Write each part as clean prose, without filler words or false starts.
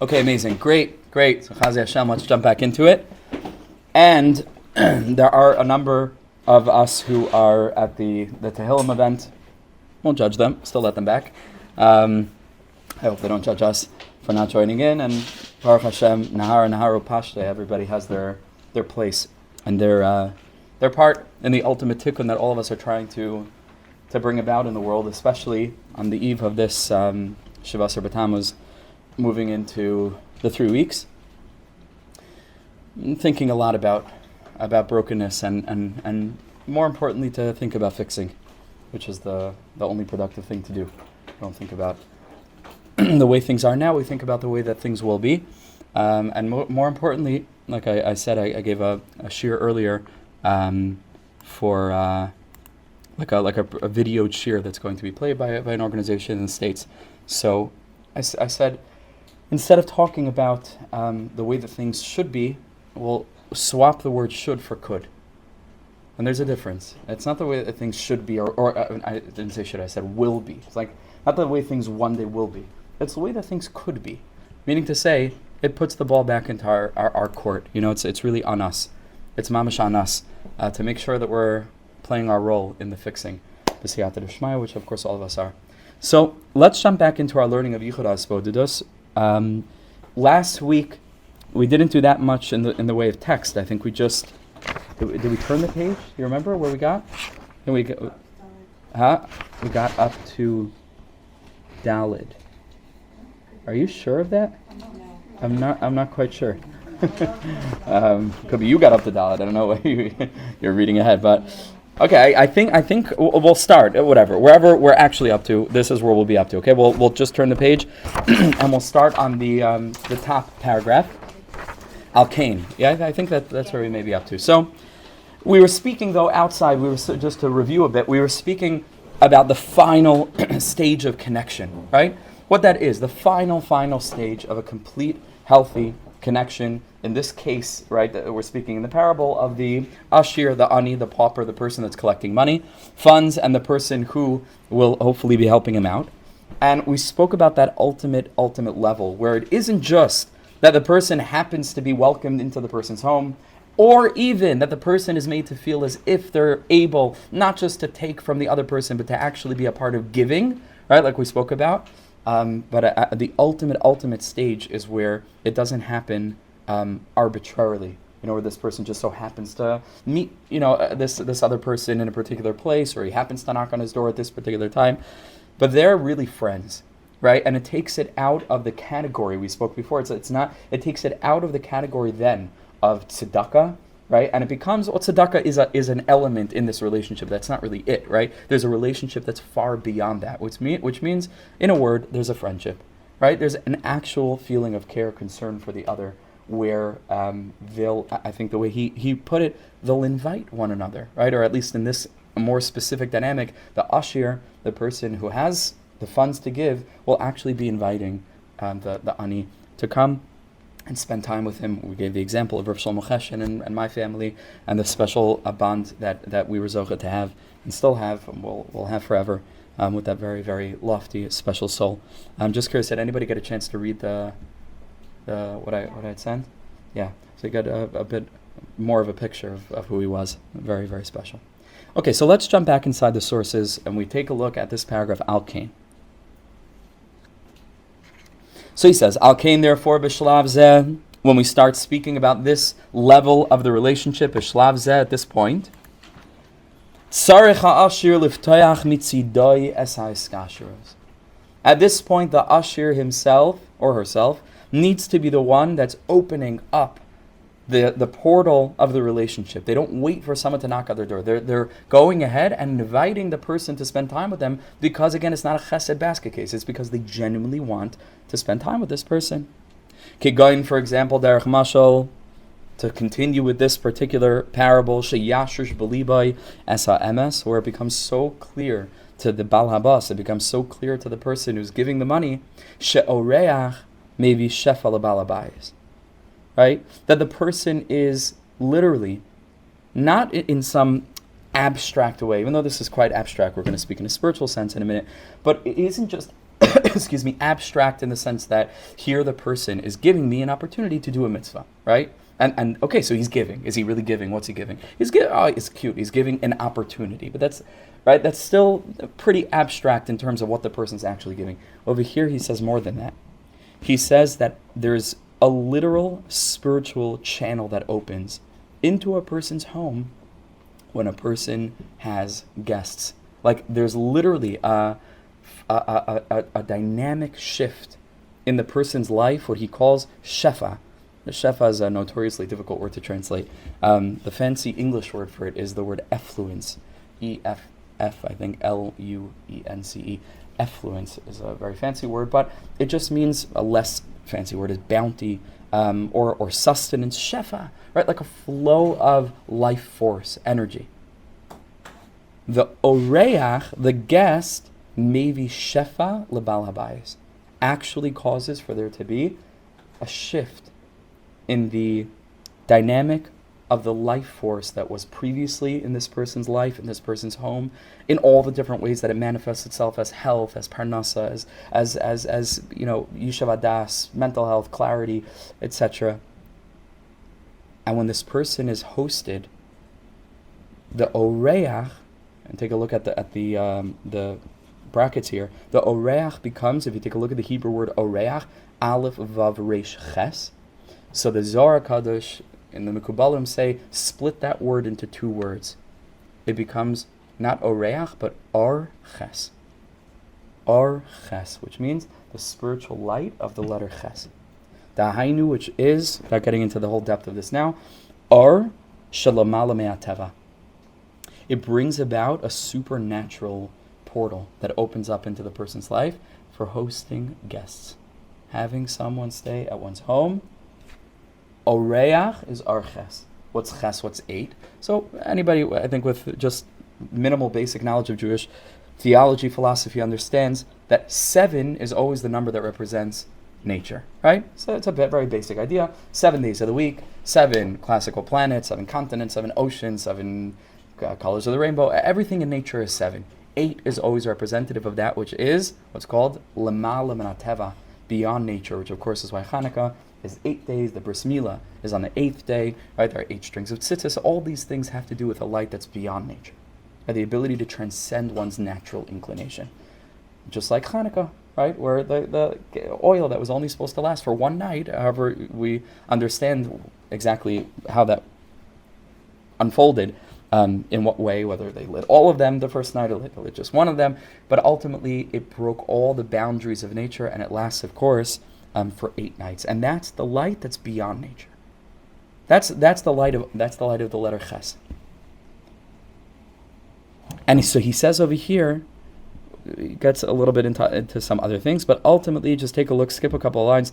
Okay, amazing. Great. So Chazi Hashem, let's jump back into it. And there are a number of us who are at the Tehillim event. Won't judge them, still let them back. I hope they don't judge us for not joining in. And Baruch Hashem, Naharu Pashte, everybody has their place and their part in the ultimate tikkun that all of us are trying to bring about in the world, especially on the eve of this Shivasar B'Tammuz, moving into the 3 weeks. I'm thinking a lot about brokenness and more importantly to think about fixing, which is the only productive thing to do. We don't think about the way things are now, we think about the way that things will be. And more importantly, like I said, I gave a shir earlier for like a videoed shir that's going to be played by an organization in the States. So I said, instead of talking about the way that things should be, we'll swap the word should for could. And there's a difference. It's not the way that things should be, or I didn't say should, I said will be. It's like, not the way things one day will be. It's the way that things could be. Meaning to say, it puts the ball back into our court. You know, it's really on us. It's mamash on us to make sure that we're playing our role in the fixing. B'siyata d'shmaya, which of course all of us are. So, let's jump back into our learning of Yichud HaHisbodedus. Last week, we didn't do that much in the way of text. I think we just... Did we turn the page? You remember where we got? We got up to Dalid. Are you sure of that? I'm not quite sure. Could be you got up to Dalid. I don't know what you're reading ahead, but okay. I think we'll start whatever wherever we're actually up to. This is where we'll be up to. Okay, we'll just turn the page, and we'll start on the top paragraph. Al-Kain. Yeah, I think that's where we may be up to. So, we were speaking, though, outside, just to review a bit, we were speaking about the final stage of connection, right? What that is, the final stage of a complete, healthy connection. In this case, right, we're speaking in the parable of the Ashir, the Ani, the pauper, the person that's collecting money, funds, and the person who will hopefully be helping him out. And we spoke about that ultimate level, where it isn't just that the person happens to be welcomed into the person's home, or even that the person is made to feel as if they're able not just to take from the other person, but to actually be a part of giving, right, like we spoke about. But the ultimate stage is where it doesn't happen arbitrarily, where this person just so happens to meet, this other person in a particular place, or he happens to knock on his door at this particular time, but they're really friends. Right, and it takes it out of the category we spoke before. It takes it out of the category then of tzedakah, right? And it becomes tzedakah is an element in this relationship. That's not really it, right? There's a relationship that's far beyond that, which means, in a word, there's a friendship, right? There's an actual feeling of care, concern for the other, where I think the way he put it, they'll invite one another, right? Or at least in this more specific dynamic, the ashir, the person who has the funds to give, will actually be inviting the ani to come and spend time with him. We gave the example of Rav Shlomo Cheshen and my family, and the special bond that we were zocheh to have and still have, and we'll have forever, with that very, very lofty, special soul. I'm just curious, did anybody get a chance to read the what I had sent? Yeah, so you got a bit more of a picture of who he was. Very, very special. Okay, so let's jump back inside the sources, and we take a look at this paragraph, Al-Kain. So he says, Al-Kain, therefore, b'shlav zeh, when we start speaking about this level of the relationship, b'shlav zeh, at this point, tzarech ha'ashir liftoyach mitzidoi es ha'eskasheros. At this point, the ashir himself, or herself, needs to be the one that's opening up the portal of the relationship. They don't wait for someone to knock at their door. They're going ahead and inviting the person to spend time with them because, again, it's not a chesed basket case. It's because they genuinely want to spend time with this person. Kigoin, for example, derech mashal, to continue with this particular parable, sheyashush b'libai es ha'emes, where it becomes so clear to the bal habas, it becomes so clear to the person who's giving the money, she'oreach maybe shefal bal habayis. Right? That the person is literally, not in some abstract way, even though this is quite abstract, we're going to speak in a spiritual sense in a minute, but it isn't just excuse me, abstract in the sense that here the person is giving me an opportunity to do a mitzvah, right? And okay, so he's giving. Is he really giving? What's he giving? Oh, it's cute. He's giving an opportunity, but that's right. That's still pretty abstract in terms of what the person's actually giving. Over here, he says more than that. He says that there's a literal spiritual channel that opens into a person's home when a person has guests. Like there's literally a dynamic shift in the person's life, what he calls shefa. The shefa is a notoriously difficult word to translate. The fancy English word for it is the word effluence. E-F-F, I think, L-U-E-N-C-E. Effluence is a very fancy word, but it just means a less fancy word is bounty or sustenance, shefa, right? Like a flow of life force, energy. The oreach, the guest, maybe shefa lebal habayis, actually causes for there to be a shift in the dynamic of the life force that was previously in this person's life, in this person's home, in all the different ways that it manifests itself as health, as parnasa, as Yichud HaHisbodedus, mental health, clarity, etc. And when this person is hosted, the oreach, and take a look at the brackets here, the oreach becomes, if you take a look at the Hebrew word oreach, aleph vav resh ches. So the Zohar Kadosh and the Mekubalim say, split that word into two words. It becomes not oreach, but or ches. Or ches, which means the spiritual light of the letter ches. Dahainu, which is, without getting into the whole depth of this now, or shalamala me'ateva. It brings about a supernatural portal that opens up into the person's life for hosting guests. Having someone stay at one's home. Oreach is our ches. What's ches? What's 8? So anybody, I think, with just minimal basic knowledge of Jewish theology, philosophy, understands that 7 is always the number that represents nature, right? So it's a very basic idea. 7 days of the week, 7 classical planets, 7 continents, 7 oceans, 7 colors of the rainbow. Everything in nature is 7. 8 is always representative of that which is what's called lemala min hateva, beyond nature, which of course is why Hanukkah is 8 days, the bris milah is on the 8th day, right? There are 8 strings of tzitzis. All these things have to do with a light that's beyond nature, right? The ability to transcend one's natural inclination. Just like Hanukkah, right? Where the oil that was only supposed to last for one night, however we understand exactly how that unfolded, in what way, whether they lit all of them the first night or they lit just one of them, but ultimately it broke all the boundaries of nature, and it lasts, of course, for 8 nights, and that's the light that's beyond nature. That's the light of the letter ches. And so he says over here, he gets a little bit into some other things, but ultimately, just take a look, skip a couple of lines,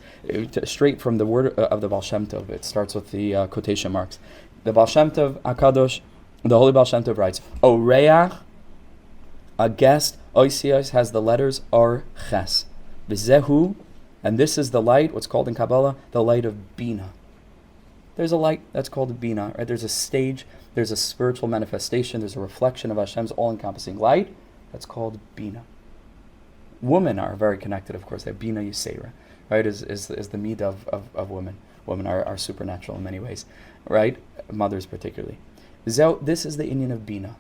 straight from the word of the Baal Shem Tov. It starts with the quotation marks. The Baal Shem Tov, Akadosh, the Holy Baal Shem Tov writes, Oreach, a guest, Oisios, has the letters Or Ches. V'zehu, and this is the light, what's called in Kabbalah, the light of Bina. There's a light that's called Bina, right? There's a stage, there's a spiritual manifestation, there's a reflection of Hashem's all-encompassing light that's called Bina. Women are very connected, of course. They have Bina Yisera, right? Is the meat of women. Women are supernatural in many ways, right? Mothers particularly. This is the inyan of Bina.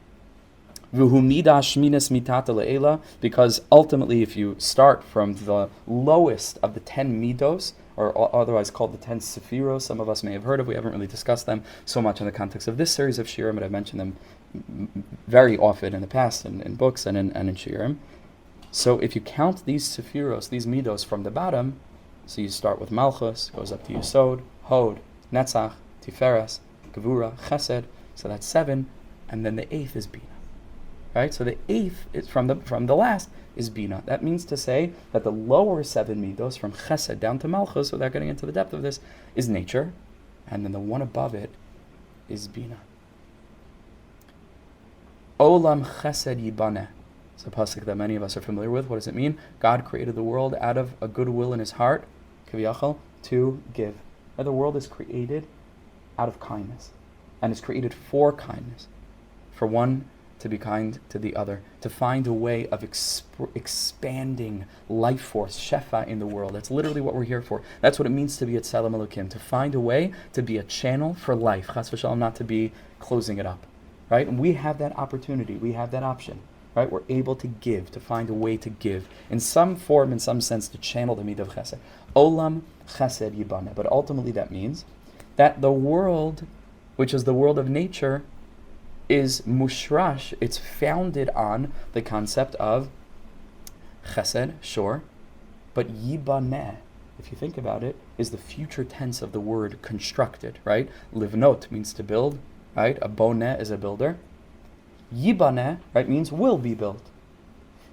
Because ultimately, if you start from the lowest of the 10 midos, or otherwise called the 10 sephiros, some of us may have heard of, we haven't really discussed them so much in the context of this series of shiurim, but I've mentioned them very often in the past in books and in shiurim. So if you count these sephiros, these midos from the bottom, so you start with Malchus, goes up to Yesod, Hod, Netzach, Tiferes, Gevura, Chesed, so that's 7, and then the 8th is Bina. Right? So the 8th is from the last is Bina. That means to say that the lower 7 midos, from Chesed down to Malchus, without getting into the depth of this, is nature, and then the one above it is Bina. Olam Chesed Yibaneh. It's a pasuk that many of us are familiar with. What does it mean? God created the world out of a goodwill in his heart, kaviyachal, to give. Now, the world is created out of kindness, and it's created for kindness. For one to be kind to the other, to find a way of expanding life force, shefa, in the world. That's literally what we're here for. That's what it means to be at Tzelem Elokim, to find a way to be a channel for life, chas v'shalom, not to be closing it up, right? And we have that opportunity, we have that option, right? We're able to give, to find a way to give, in some form, in some sense, to channel the midah of chesed. Olam chesed yibane. But ultimately that means that the world, which is the world of nature, is mushrash, it's founded on the concept of chesed, sure, but yibaneh, if you think about it, is the future tense of the word constructed, right? Livnot means to build, right? A boneh is a builder. Yibaneh, right, means will be built.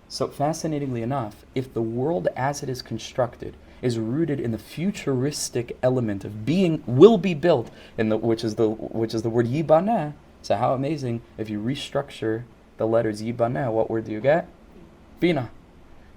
So fascinatingly enough, if the world as it is constructed is rooted in the futuristic element of being, will be built, which is the word yibaneh. So how amazing, if you restructure the letters Yibaneh, what word do you get? Bina,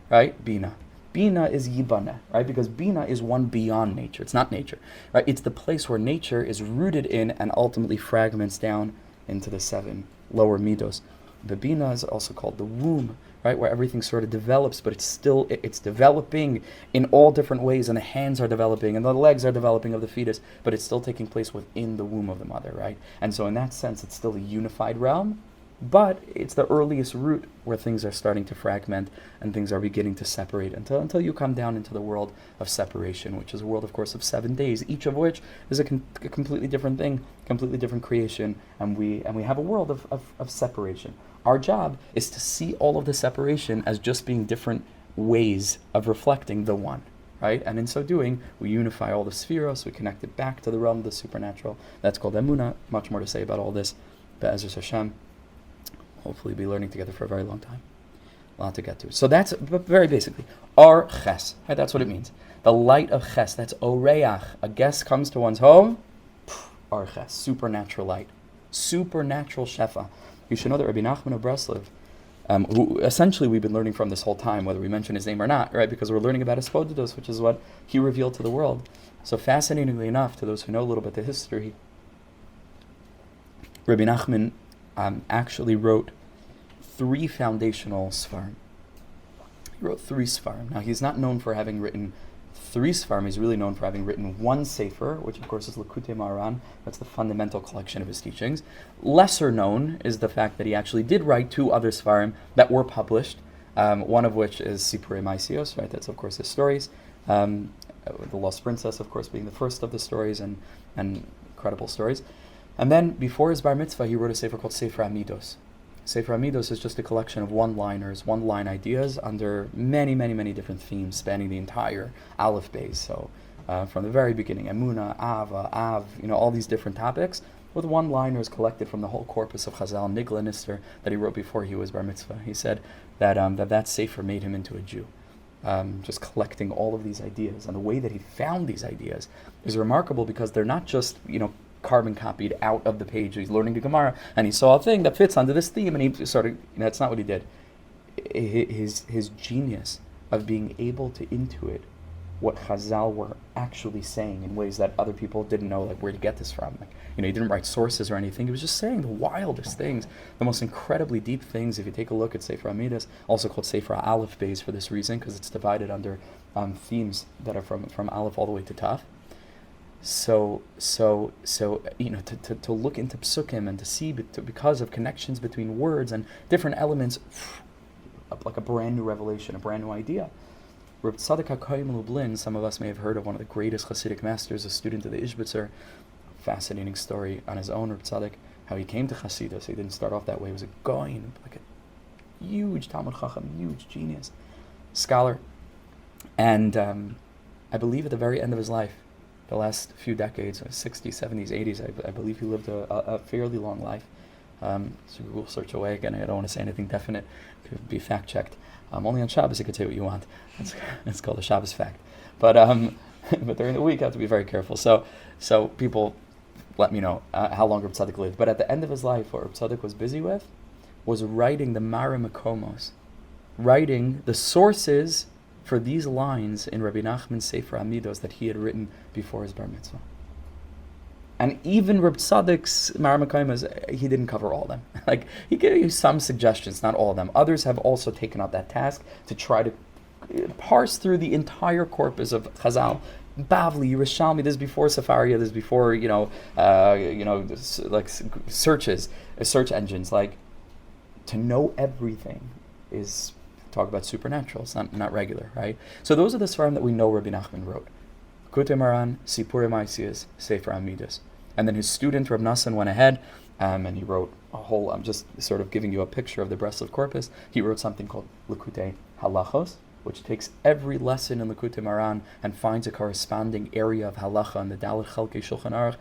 right? Bina. Bina is Yibaneh, right? Because Bina is one beyond nature. It's not nature, right? It's the place where nature is rooted in and ultimately fragments down into the 7 lower midos. The Bina is also called the womb, right? Where everything sort of develops, but it's developing in all different ways, and the hands are developing, and the legs are developing of the fetus, but it's still taking place within the womb of the mother, right? And so in that sense, it's still a unified realm, but it's the earliest root where things are starting to fragment and things are beginning to separate until you come down into the world of separation, which is a world, of course, of 7 days, each of which is a completely different thing, completely different creation, and we have a world of separation. Our job is to see all of the separation as just being different ways of reflecting the one, right? And in so doing, we unify all the spheros, we connect it back to the realm of the supernatural. That's called Emunah. Much more to say about all this. Be'ezer Hashem. Hopefully be learning together for a very long time. A lot to get to. So that's very basically, Ar Ches, right? That's what it means. The light of Ches, that's Oreach. A guest comes to one's home, Ar Ches, supernatural light. Supernatural Shefa. You should know that Rabbi Nachman of Breslov, who essentially we've been learning from this whole time, whether we mention his name or not, right? Because we're learning about HaHisbodedus, which is what he revealed to the world. So fascinatingly enough, to those who know a little bit the history, Rabbi Nachman actually wrote 3 foundational sefarim. He wrote 3 sefarim. Now he's not known for having written 3 sefarim. He's really known for having written 1 sefer, which of course is Likutei Maharan. That's the fundamental collection of his teachings. Lesser known is the fact that he actually did write 2 other sefarim that were published. One of which is Sipurei Maisios, right? That's of course his stories. The Lost Princess, of course, being the first of the stories and incredible stories. And then before his bar mitzvah, he wrote a sefer called Sefer Amidos. Sefer Amidos is just a collection of one-liners, one-line ideas under many, many, many different themes spanning the entire Aleph base. So from the very beginning, Emunah, Ava, Av, all these different topics with one-liners collected from the whole corpus of Chazal, Nigla Nister, that he wrote before he was bar mitzvah. He said that that sefer made him into a Jew. Just collecting all of these ideas. And the way that he found these ideas is remarkable because they're not just, carbon copied out of the page. He's learning the Gemara and he saw a thing that fits under this theme and he started, that's not what he did. His genius of being able to intuit what Chazal were actually saying in ways that other people didn't know, like where to get this from. He didn't write sources or anything. He was just saying the wildest things, the most incredibly deep things. If you take a look at Sefer Amidas, also called Sefer Aleph Beis for this reason, because it's divided under themes that are from Aleph all the way to Taf. So to look into psukim and to see because of connections between words and different elements, like a brand new revelation, a brand new idea. Reb Tzadok HaKohen Lublin, some of us may have heard of one of the greatest Hasidic masters, a student of the Ishbitzer. Fascinating story on his own, Reb Tzadok, how he came to Hasidus. He didn't start off that way. He was a goyin, like a huge Talmud Chacham, huge genius, scholar. And I believe at the very end of his life, the last few decades, 60s, 70s, 80s, I believe he lived a fairly long life. So we'll search away. Again, I don't want to say anything definite. It could be fact-checked. Only on Shabbos you could say what you want. It's called a Shabbos fact. But during the week, I have to be very careful. So people let me know how long Reb Tzadok lived. But at the end of his life, what Reb Tzadok was busy with was writing the Mara Makomos, writing the sources for these lines in Rabbi Nachman's Sefer Amidos that he had written before his bar mitzvah. And even Reb Tzadok's Maramakaimas, he didn't cover all of them. Like, he gave you some suggestions, not all of them. Others have also taken up that task to try to parse through the entire corpus of Chazal. Bavli, Yerushalmi, this is before Sefaria, this is before, like search engines. Like, to know everything is, talk about supernatural, it's not regular, right? So those are the Sfarim that we know Rabbi Nachman wrote. Likutei Moharan, Sipurei Maasiyos, Sefer Amidus. And then his student, Reb Nassan, went ahead and he wrote a whole, I'm just sort of giving you a picture of the Breslov corpus. He wrote something called Likutei Halachos, which takes every lesson in Likutei Moharan and finds a corresponding area of halacha in the Dalet Chelkei Shulchan Aruch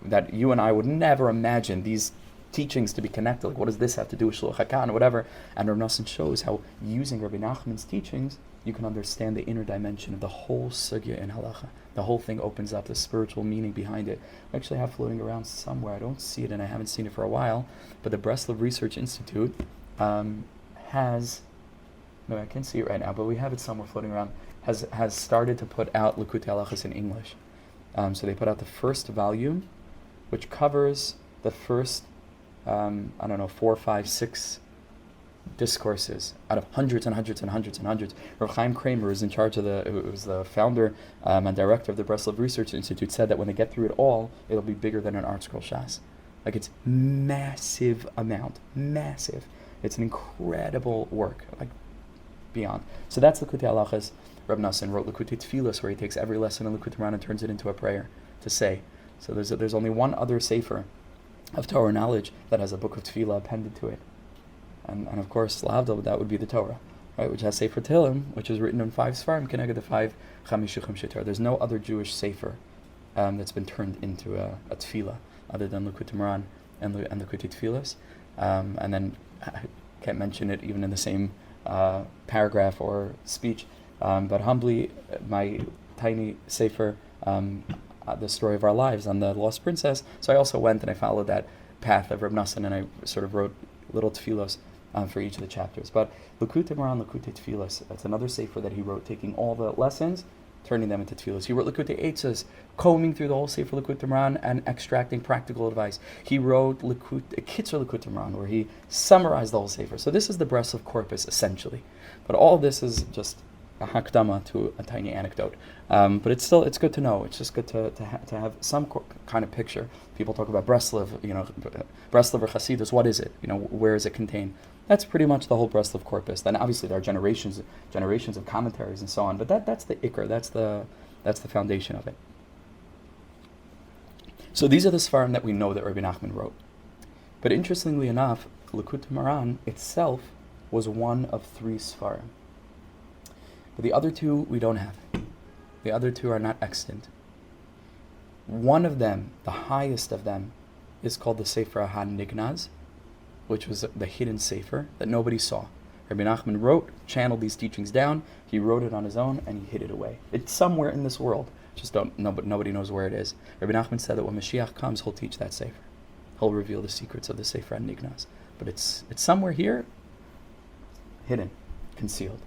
that you and I would never imagine these teachings to be connected. Like, what does this have to do with Shluch HaKan or whatever? And Rav Nosson shows how using Rabbi Nachman's teachings, you can understand the inner dimension of the whole sugya in halacha. The whole thing opens up the spiritual meaning behind it. I actually have floating around somewhere. I don't see it, and I haven't seen it for a while. But the Breslov Research Institute has, no, I can't see it right now, but we have it somewhere floating around. Has started to put out Likutei Halachos in English. So they put out the first volume, which covers the first 4, 5, 6 discourses out of hundreds and hundreds and hundreds and hundreds. Rav Chaim Kramer is in charge of who was the founder and director of the Breslov Research Institute, said that when they get through it all, it'll be bigger than an Art Scroll Shas. Like, it's massive amount, massive. It's an incredible work, like beyond. So that's Likutei Halachos. Reb Nassan wrote Likutei Tfilos, where he takes every lesson in Likutei Moharan and turns it into a prayer to say. So there's only one other sefer of Torah knowledge that has a book of Tefillah appended to it. And of course, Lavdal, that would be the Torah, right? Which has Sefer Tehillim, which is written in 5 Sfarim, connected to 5 Chamishuchim Shetar. There's no other Jewish sefer that's been turned into a Tefillah other than Likutei Moharan and Likutei Tfilos. And then I can't mention it even in the same paragraph or speech. But humbly, my tiny sefer, the story of our lives on the Lost Princess. So I also went and I followed that path of Reb Nassan, and I sort of wrote little tefillos for each of the chapters. But Likutei Moharan, Likutei Tfilos, that's another sefer that he wrote, taking all the lessons, turning them into tefillos. He wrote Likutei Eitzos, combing through the whole sefer Likutei Moharan and extracting practical advice. He wrote Kitzur Likutei Moharan, where he summarized the whole sefer. So this is the Breslov corpus, essentially. But all this is just a hakdama to a tiny anecdote. But it's good to know. It's just good to have some kind of picture. People talk about Breslov, Breslov or Hasidus. What is it? Where is it contained? That's pretty much the whole Breslov corpus. Then obviously there are generations of commentaries and so on. But that's the ikr. That's the foundation of it. So these are the Sfarim that we know that Rabbi Nachman wrote. But interestingly enough, Likutei Moharan itself was one of 3 Sfarim. But the other 2 we don't have. The other 2 are not extant. One of them, the highest of them, is called the Sefer HaNignaz, which was the hidden sefer that nobody saw. Rabbi Nachman channeled these teachings down, he wrote it on his own, and he hid it away. It's somewhere in this world, just don't know, but nobody knows where it is. Rabbi Nachman said that when Mashiach comes, he'll teach that sefer. He'll reveal the secrets of the Sefer HaNignaz. But it's somewhere here, hidden, concealed.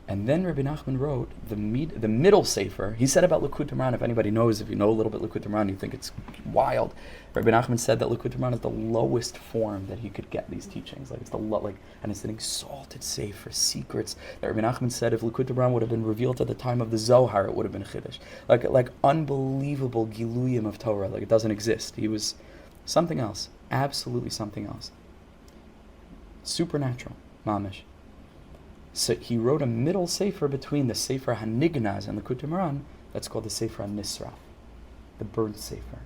And then Rabbi Nachman wrote the middle sefer. He said about Likutei Moharan, if anybody knows, if you know a little bit Likutei Moharan, you think it's wild. Rabbi Nachman said that Likutei Moharan is the lowest form that he could get these teachings. Like, it's and it's an exalted sefer, secrets. That Rabbi Nachman said if Likutei Moharan would have been revealed at the time of the Zohar, it would have been Chiddush. Like unbelievable giluyim of Torah. Like, it doesn't exist. He was something else, absolutely something else. Supernatural, mamish. So he wrote a middle sefer between the Sefer HaNignaz and the Likutei Moharan that's called the Sefer HaNisraf, the burnt sefer.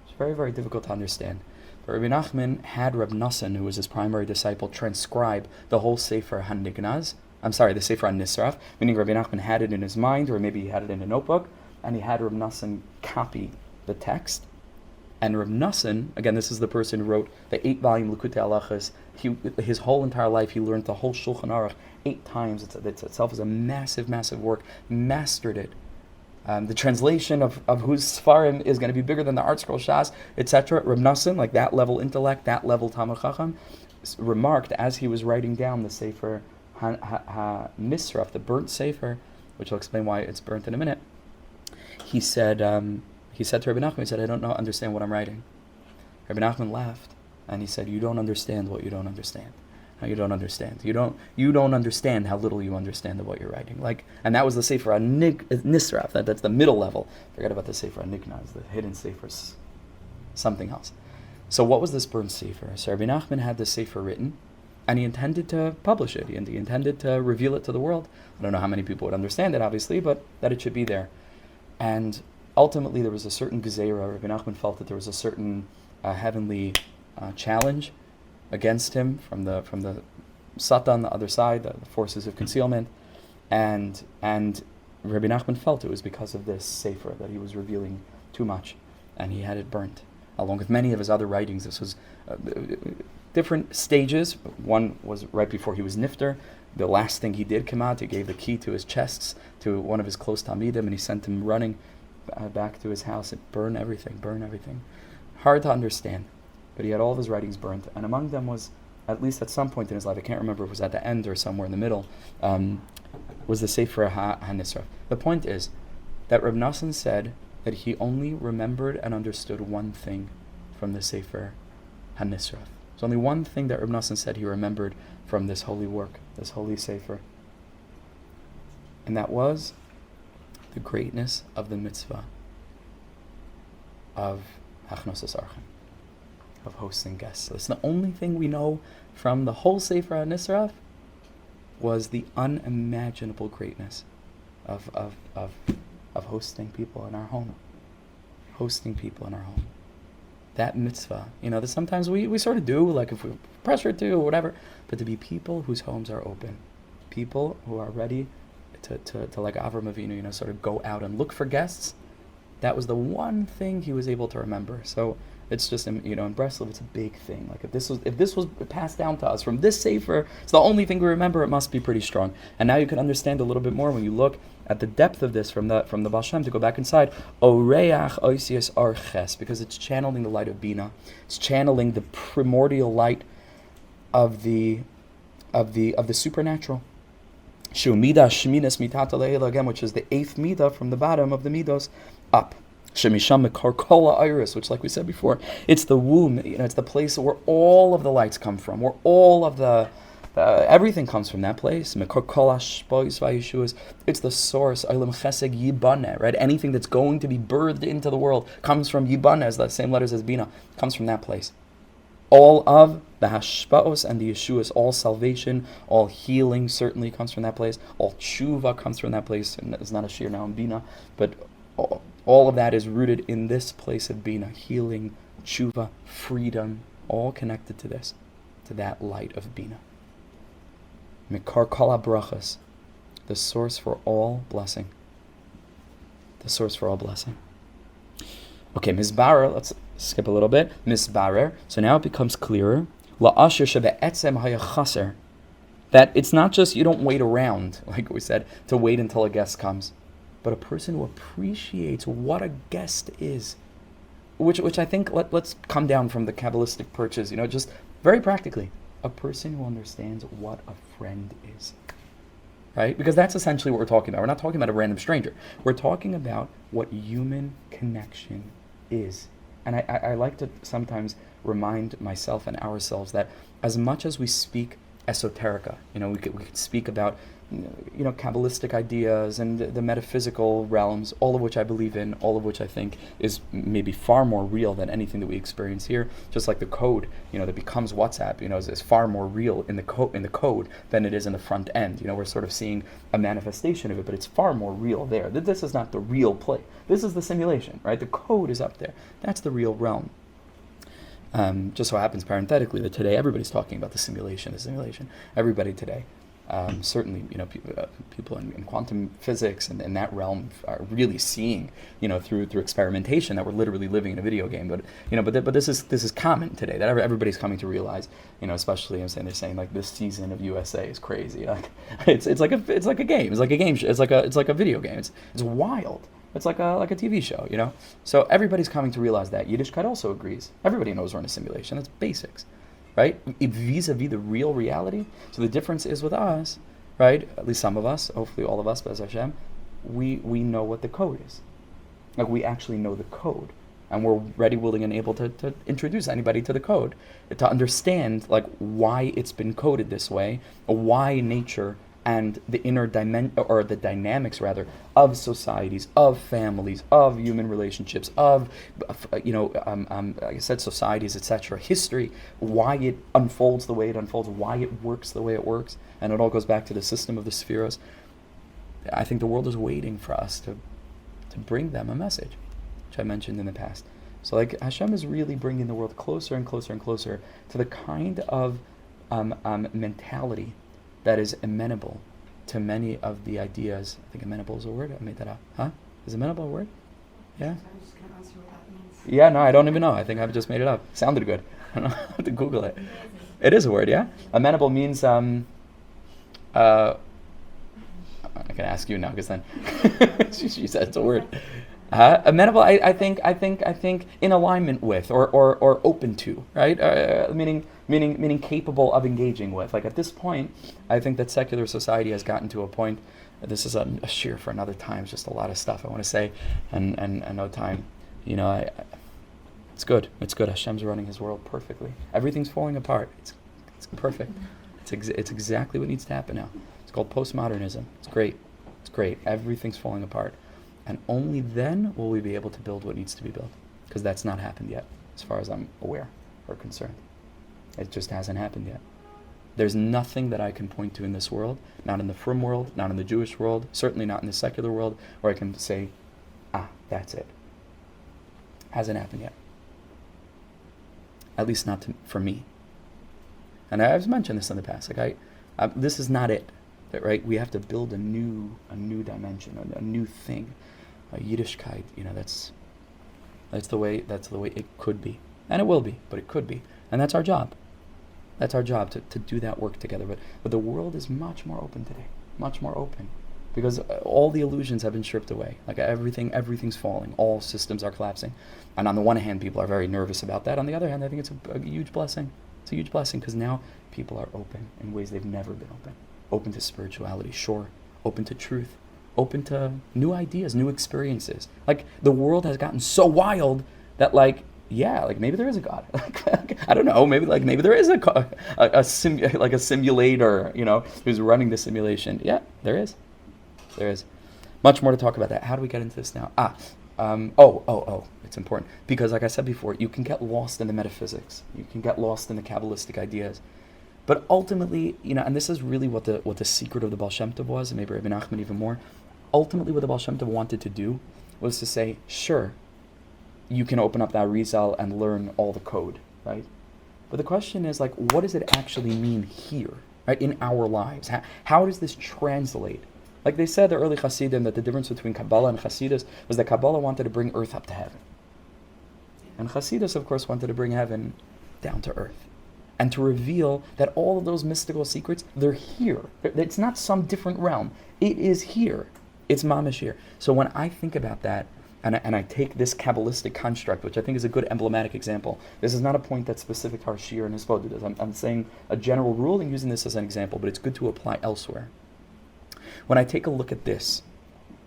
It's very, very difficult to understand. But Rabbi Nachman had Reb Nassan, who was his primary disciple, transcribe the whole Sefer HaNignaz. The Sefer HaNisraf, meaning Rabbi Nachman had it in his mind, or maybe he had it in a notebook, and he had Reb Nassan copy the text. And Reb Nassan, again, this is the person who wrote the 8-volume Likutei Halachos. His whole entire life, he learned the whole Shulchan Aruch 8 times. It itself is a massive, massive work. Mastered it. The translation of whose Sfarim is going to be bigger than the Art Scroll Shas, etc. Reb Nassan, like that level intellect, that level Talmud Chacham, remarked as he was writing down the Sefer HaNisraf, the burnt sefer, which I'll explain why it's burnt in a minute. He said he said to Rabbi Nachman, he said, I don't understand what I'm writing. Rabbi Nachman laughed, and he said, you don't understand what you don't understand. How you don't understand. You don't understand how little you understand of what you're writing. And that was the sefer Nisraf. That's the middle level. Forget about the sefer Nignaz, the hidden sefer, something else. So what was this burnt sefer? So Rabbi Nachman had the sefer written, and he intended to publish it. He intended to reveal it to the world. I don't know how many people would understand it, obviously, but that it should be there. And ultimately, there was a certain gezerah. Rabbi Nachman felt that there was a certain heavenly challenge against him from the Satan on the other side, the forces of concealment, and Rabbi Nachman felt it was because of this sefer that he was revealing too much, and he had it burnt, along with many of his other writings. This was different stages. One was right before he was nifter. The last thing he did come out, he gave the key to his chests to one of his close talmidim, and he sent him running back to his house. It burn everything. Hard to understand. But he had all of his writings burnt, and among them was, at least at some point in his life, I can't remember if it was at the end or somewhere in the middle, was the sefer HaNisraf. The point is that Reb Nosson said that he only remembered and understood one thing from the sefer HaNisraf. There's only one thing that Reb Nosson said he remembered from this holy work, this holy sefer, and that was the greatness of the mitzvah of Hachnosas Archim, of hosting guests. So it's the only thing we know from the whole Sefer HaNisraf was the unimaginable greatness of hosting people in our home. Hosting people in our home. That mitzvah, that sometimes we sort of do, like if we're pressured to or whatever, but to be people whose homes are open. People who are ready to like Avram Avinu, sort of go out and look for guests. That was the one thing he was able to remember. So it's just, in Breslov, it's a big thing. Like if this was passed down to us from this sefer, it's the only thing we remember. It must be pretty strong. And now you can understand a little bit more when you look at the depth of this from the Baal Shem, to go back inside. Oreach oisius arches, because it's channeling the light of Bina. It's channeling the primordial light of the supernatural. Shu midah shminas mitata leila, again, which is the 8th midah from the bottom of the midos up. Shemisham Karkola Iris, which, like we said before, it's the womb. It's the place where all of the lights come from, where all of the everything comes from that place. It's the source. Right? Anything that's going to be birthed into the world comes from Yibana, as the same letters as Bina, comes from that place. All of the hashpaos and the Yeshuas, all salvation, all healing certainly comes from that place. All tshuva comes from that place. And it's not a shir now in Bina, but all of that is rooted in this place of Bina, healing, tshuva, freedom, all connected to this, to that light of Bina. Mikar kala brachas, the source for all blessing. The source for all blessing. Okay, Mizbarer, let's skip a little bit. Mizbarer, so now it becomes clearer. La'asher shebe'etzem hayachaser, that it's not just, you don't wait around, like we said, to wait until a guest comes, but a person who appreciates what a guest is, which I think, let's come down from the Kabbalistic perches, just very practically, a person who understands what a friend is, right? Because that's essentially what we're talking about. We're not talking about a random stranger. We're talking about what human connection is. And I like to sometimes remind myself and ourselves that as much as we speak esoterica, we could speak about Kabbalistic ideas and the metaphysical realms, all of which I believe in, all of which I think is maybe far more real than anything that we experience here. Just like the code, that becomes WhatsApp, is far more real in the code than it is in the front end. We're sort of seeing a manifestation of it, but it's far more real there. This is not the real play. This is the simulation, right? The code is up there. That's the real realm. Just so happens, parenthetically, that today everybody's talking about the simulation. Everybody today. Certainly, people in quantum physics and in that realm are really seeing, through experimentation, that we're literally living in a video game. But this is common today, that everybody's coming to realize, especially they're saying like this season of USA is crazy. Like it's like a game. It's like a game show. It's like a video game. It's wild. It's like a TV show. So everybody's coming to realize that. Yiddishkeit also agrees. Everybody knows we're in a simulation. That's basics. Right? Vis-a-vis the real reality. So the difference is with us, right? At least some of us, hopefully all of us, Bez Hashem, we know what the code is. Like we actually know the code, and we're ready, willing, and able to introduce anybody to the code, to understand like why it's been coded this way, or why nature and the inner or the dynamics rather of societies, of families, of human relationships, of like I said, societies, etc. History, why it unfolds the way it unfolds, why it works the way it works, and it all goes back to the system of the spheres. I think the world is waiting for us to bring them a message, which I mentioned in the past. So like Hashem is really bringing the world closer and closer and closer to the kind of mentality that is amenable to many of the ideas. I think amenable is a word. I made that up. Huh? Is amenable a word? Yeah? I'm just going to ask you what that means. Yeah, no, I don't even know. I think I've just made it up. Sounded good. I don't know. I have to Google it. It is a word, yeah? Amenable means, I can ask you now because then she said it's a word. Amenable, I think in alignment with or open to, right? Meaning capable of engaging with. Like at this point, I think that secular society has gotten to a point. This is a sheer for another time. It's just a lot of stuff I want to say, and no time. It's good. It's good. Hashem's running His world perfectly. Everything's falling apart. It's perfect. It's exactly what needs to happen now. It's called postmodernism. It's great. It's great. Everything's falling apart. And only then will we be able to build what needs to be built. Because that's not happened yet, as far as I'm aware or concerned. It just hasn't happened yet. There's nothing that I can point to in this world, not in the frum world, not in the Jewish world, certainly not in the secular world, where I can say, that's it. Hasn't happened yet. At least not for me. And I've mentioned this in the past. This is not it. Right? We have to build a new dimension, a new thing, a Yiddishkeit. That's the way it could be, and it will be, but it could be, and that's our job. That's our job to do that work together. But the world is much more open today, much more open, because all the illusions have been stripped away. Like everything's falling, all systems are collapsing, and on the one hand, people are very nervous about that. On the other hand, I think it's a huge blessing. It's a huge blessing because now people are open in ways they've never been open. Open to spirituality, sure. Open to truth. Open to new ideas, new experiences. Like, the world has gotten so wild that, maybe there is a God. I don't know. Maybe there is a simulator, who's running the simulation. Yeah, there is. There is. Much more to talk about that. How do we get into this now? It's important. Because, like I said before, you can get lost in the metaphysics. You can get lost in the Kabbalistic ideas. But ultimately, and this is really what the secret of the Baal Shem Tov was, and maybe Rabbi Nachman even more. Ultimately, what the Baal Shem Tov wanted to do was to say, sure, you can open up that Rizal and learn all the code, right? But the question is, what does it actually mean here, right, in our lives? How does this translate? Like they said, the early Hasidim, that the difference between Kabbalah and Hasidus was that Kabbalah wanted to bring earth up to heaven. And Hasidus, of course, wanted to bring heaven down to earth. And to reveal that all of those mystical secrets, they're here. It's not some different realm. It is here. It's mamish here. So when I think about that, and I take this Kabbalistic construct, which I think is a good emblematic example, this is not a point that's specific to our Shir and Hisbodedus. I'm saying a general rule and using this as an example, but it's good to apply elsewhere. When I take a look at this,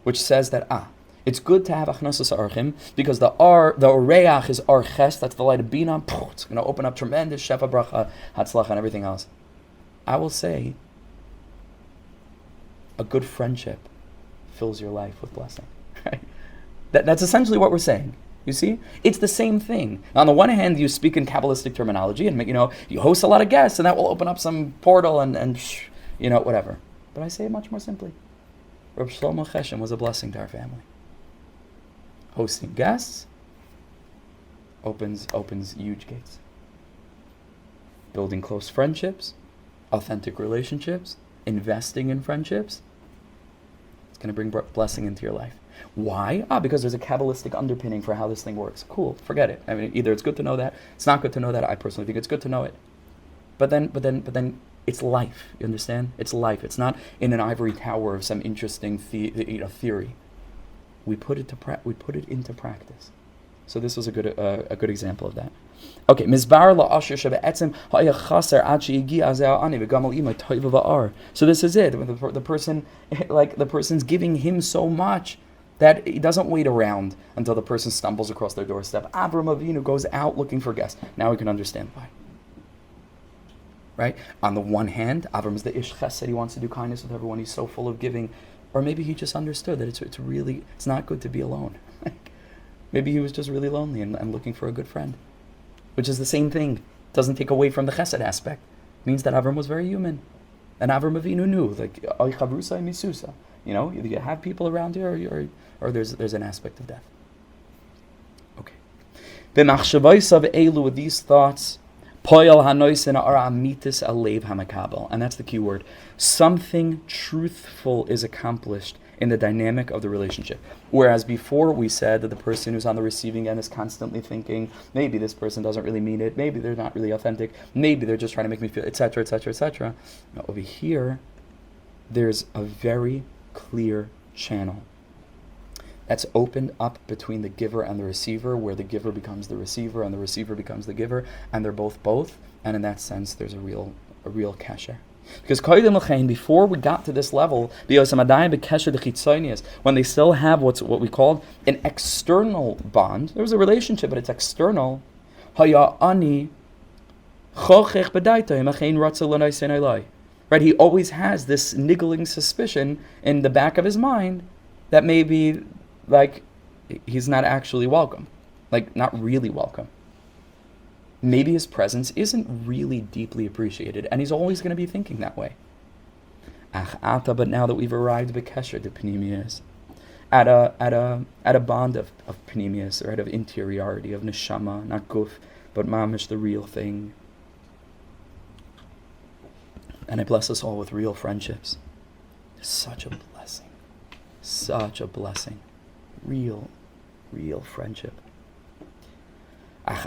which says that, it's good to have achnasas archim because the oreach is arches, that's the light of bina. It's going to open up tremendous shefa bracha, hatzlacha, and everything else. I will say, a good friendship fills your life with blessing. Right? That's essentially what we're saying. You see, it's the same thing. On the one hand, you speak in Kabbalistic terminology, and you host a lot of guests, and that will open up some portal and whatever. But I say it much more simply. Reb Shlomo Cheshem was a blessing to our family. Hosting guests opens huge gates. Building close friendships, authentic relationships, investing in friendships, it's going to bring blessing into your life. Why? Because there's a Kabbalistic underpinning for how this thing works. Cool, forget it. I mean, either it's good to know that, it's not good to know that. I personally think it's good to know it. But then it's life, you understand? It's life. It's not in an ivory tower of some interesting theory. We put it into practice. So this was a good example of that. Okay, Mizbar la'asher shebe'etzem ha'ya chaser ad she'igi azeh ani v'gamal ima toiva va'ar. So this is it. The person's giving him so much That he doesn't wait around until the person stumbles across their doorstep. Avram Avinu goes out looking for guests. Now we can understand why. Right? On the one hand, Avram is the ish chesed. He wants to do kindness with everyone. He's so full of giving. Or maybe he just understood that it's not good to be alone. Maybe he was just really lonely and looking for a good friend. Which is the same thing. Doesn't take away from the chesed aspect. It means that Avram was very human. And Avram Avinu knew, like, Ay chavrusa misusa. You know, either you have people around you or there's an aspect of death. Okay. B'machshavos elu, with these thoughts, poyal hanoisen ara amitis alev hamakabel, and that's the key word. Something truthful is accomplished in the dynamic of the relationship. Whereas before we said that the person who's on the receiving end is constantly thinking, maybe this person doesn't really mean it, maybe they're not really authentic, maybe they're just trying to make me feel, etc., etc., etc. Now over here, there's a very clear channel that's opened up between the giver and the receiver, where the giver becomes the receiver and the receiver becomes the giver, and they're both, and in that sense, there's a real kesher. Because before we got to this level, when they still have what we called an external bond, there was a relationship, but it's external. Right? He always has this niggling suspicion in the back of his mind that maybe, like, he's not actually welcome, like, not really welcome. Maybe his presence isn't really deeply appreciated, and he's always going to be thinking that way. But now that we've arrived at Kesher to Pneumius, at a bond of Pneumius, or of interiority, of Neshama, not Guf, but Mamish, the real thing. And I bless us all with real friendships. Such a blessing. Such a blessing. Real friendship.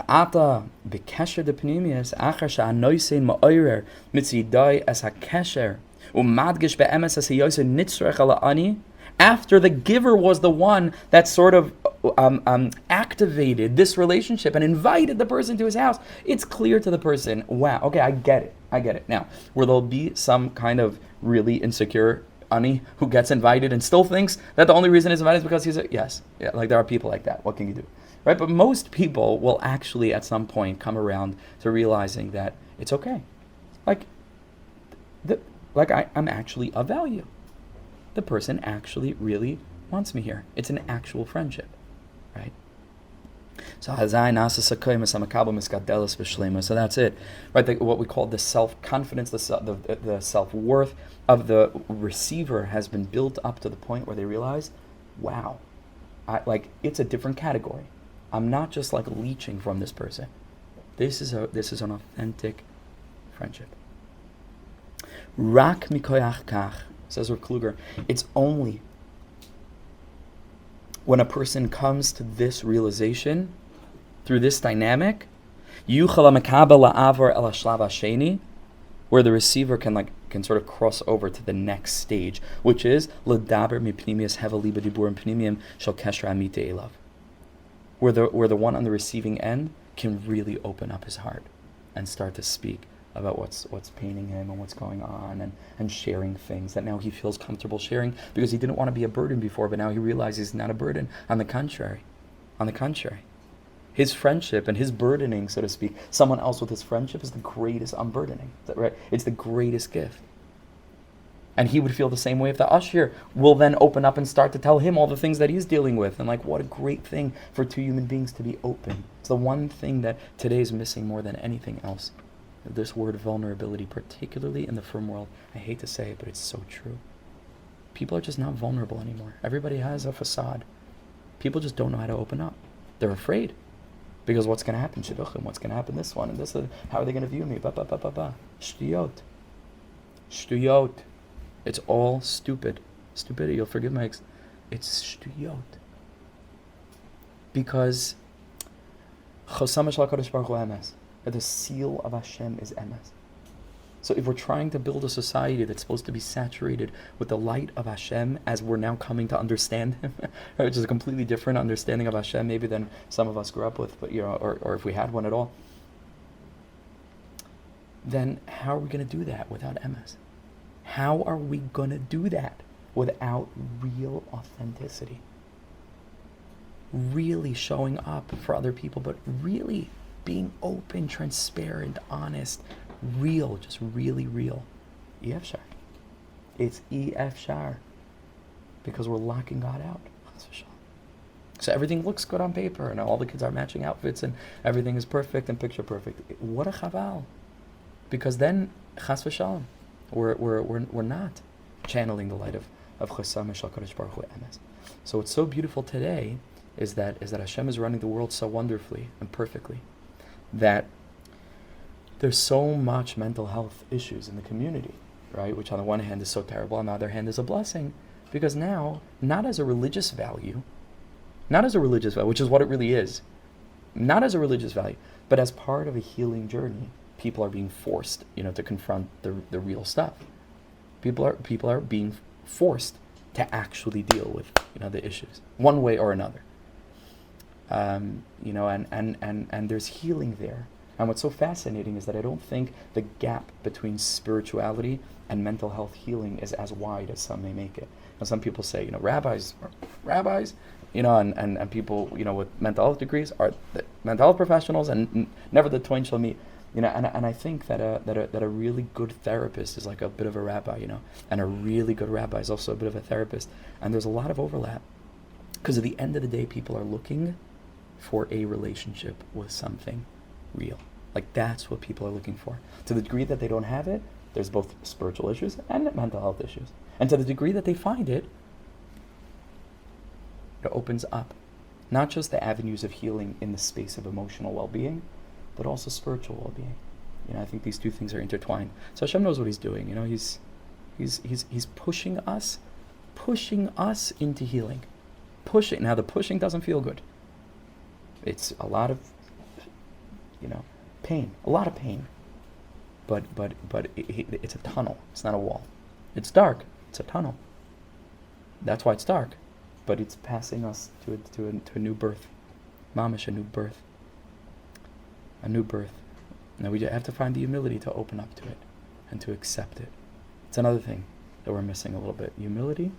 Ata bekesher de pneumius achar sha'anoisein ma'oirer mitzidai as hakesher umadgish be'emes as hiyosein nitzrech ala ani. After the giver was the one that sort of activated this relationship and invited the person to his house, it's clear to the person, wow, okay, I get it. Now, will there be some kind of really insecure ani who gets invited and still thinks that the only reason he's invited is because he's like there are people like that. What can you do? Right? But most people will actually at some point come around to realizing that it's okay. I'm actually of value. The person actually really wants me here. It's an actual friendship. Right? So that's it. Right? What we call the self-confidence, the self-worth of the receiver has been built up to the point where they realize, wow, it's a different category. I'm not just like leeching from this person. This is an authentic friendship. Rak mikoyach kach, says Rav Kluger, it's only when a person comes to this realization, through this dynamic, yuchal makabel la'avar el hashlav hasheni, where the receiver can sort of cross over to the next stage, which is l'daber mipnimius hevali b'diburim pnimiyim shel kesher amite elav, where the one on the receiving end can really open up his heart and start to speak about what's paining him and what's going on, and sharing things that now he feels comfortable sharing, because he didn't want to be a burden before, but now he realizes he's not a burden. On the contrary, his friendship and his burdening, so to speak, someone else with his friendship is the greatest unburdening. Is that right? It's the greatest gift. And he would feel the same way if the usher will then open up and start to tell him all the things that he's dealing with. And what a great thing for two human beings to be open. It's the one thing that today is missing more than anything else. This word vulnerability, particularly in the firm world. I hate to say it, but it's so true. People are just not vulnerable anymore. Everybody has a facade. People just don't know how to open up. They're afraid. Because what's going to happen? Shidduchim, what's going to happen this one? And this, how are they going to view me? Shtuyot. It's all stupid. Stupidity, you'll forgive my it's shtuyot. Because Chosama Shal HaKadosh Baruch Hu emes. The seal of Hashem is emes. So if we're trying to build a society that's supposed to be saturated with the light of Hashem, as we're now coming to understand Him, which is a completely different understanding of Hashem maybe than some of us grew up with, but or if we had one at all, then how are we going to do that without emes? How are we going to do that without real authenticity? really showing up for other people, but really being open, transparent, honest, real, just really real. EF It's EF because we're locking God out. So everything looks good on paper, and all the kids are matching outfits, and everything is perfect and picture perfect. What a chaval! Because then, chas v'shalom, we're not channeling the light of Chesam Mishal Kadosh Baruch Hu Emes. So what's so beautiful today is that Hashem is running the world so wonderfully and perfectly that there's so much mental health issues in the community, right? Which on the one hand is so terrible, on the other hand is a blessing, because now, not as a religious value, which is what it really is, not as a religious value, but as part of a healing journey, people are being forced, to confront the real stuff. People are being forced to actually deal with, the issues, one way or another. And there's healing there. And what's so fascinating is that I don't think the gap between spirituality and mental health healing is as wide as some may make it. Now, some people say, rabbis, and people, with mental health degrees are the mental health professionals, and never the twain shall meet. And I think that a really good therapist is like a bit of a rabbi, and a really good rabbi is also a bit of a therapist. And there's a lot of overlap, because at the end of the day, people are looking for a relationship with something real. Like, that's what people are looking for. To the degree that they don't have it, there's both spiritual issues and mental health issues. And to the degree that they find it, it opens up not just the avenues of healing in the space of emotional well-being, but also spiritual well-being. I think these two things are intertwined. So Hashem knows what He's doing. He's pushing us into healing. Now the pushing doesn't feel good. It's a lot of, pain, a lot of pain. But it's a tunnel. It's not a wall. It's dark. It's a tunnel. That's why it's dark. But it's passing us to a new birth. Mamish, a new birth. A new birth. Now we have to find the humility to open up to it and to accept it. It's another thing that we're missing a little bit. Humility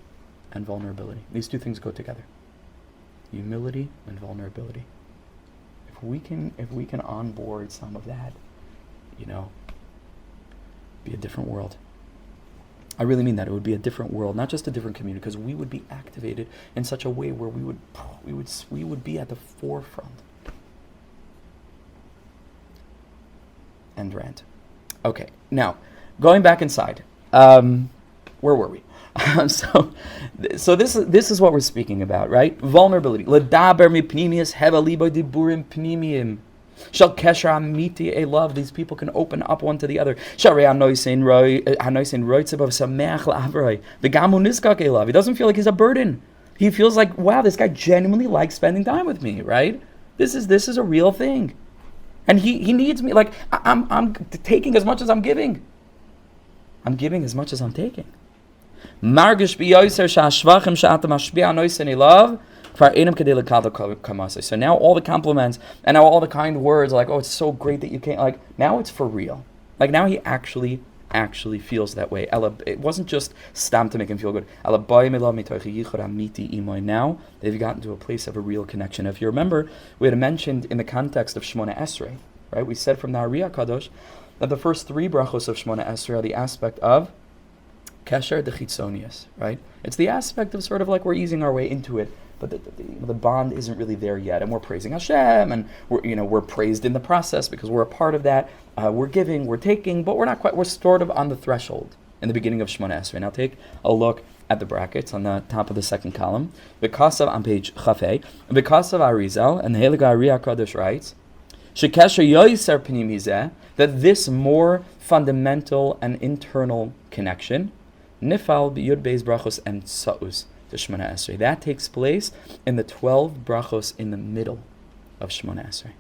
and vulnerability. These two things go together. Humility and vulnerability. If we can onboard some of that, be a different world. I really mean that. It would be a different world, not just a different community, because we would be activated in such a way where we would be at the forefront. End rant. Okay, now going back inside. Where were we? So this is what we're speaking about, right? Vulnerability. Ledaber mipnimius heva libo diburim pnimiyim. Shall kesher amiti a love. These people can open up one to the other. Sharei hanoisein roitzebav sameach la'avroi. The gamu niskak a love. He doesn't feel like he's a burden. He feels like, wow, this guy genuinely likes spending time with me, right? This is a real thing, and he needs me. Like I'm taking as much as I'm giving. I'm giving as much as I'm taking. Margish biyoser shashvachim sha'ata mashbi'a hanoisein a love. So now all the compliments and now all the kind words, like, oh, it's so great that you came, like, now it's for real. Like, now he actually feels that way. It wasn't just stam to make him feel good. Now they've gotten to a place of a real connection. If you remember, we had mentioned in the context of Shmona Esrei, right? We said from the Ari HaKadosh that the first three brachos of Shmona Esrei are the aspect of Kesher Dechitzonius, right? It's the aspect of sort of like we're easing our way into it, but the bond isn't really there yet, and we're praising Hashem, and we're praised in the process because we're a part of that. We're giving, we're taking, but we're not quite. We're sort of on the threshold in the beginning of Shmona Esrei. Now take a look at the brackets on the top of the second column. B'kasav on page Chafei, B'kasav Arizal, and the Heilige Ari HaKadosh writes, Shekesher yoyser pnim hizeh, that this more fundamental and internal connection, nifal b'yud beis brachos and sa'us. Shmona Esrei. That takes place in the 12 brachos in the middle of Shmona Esrei.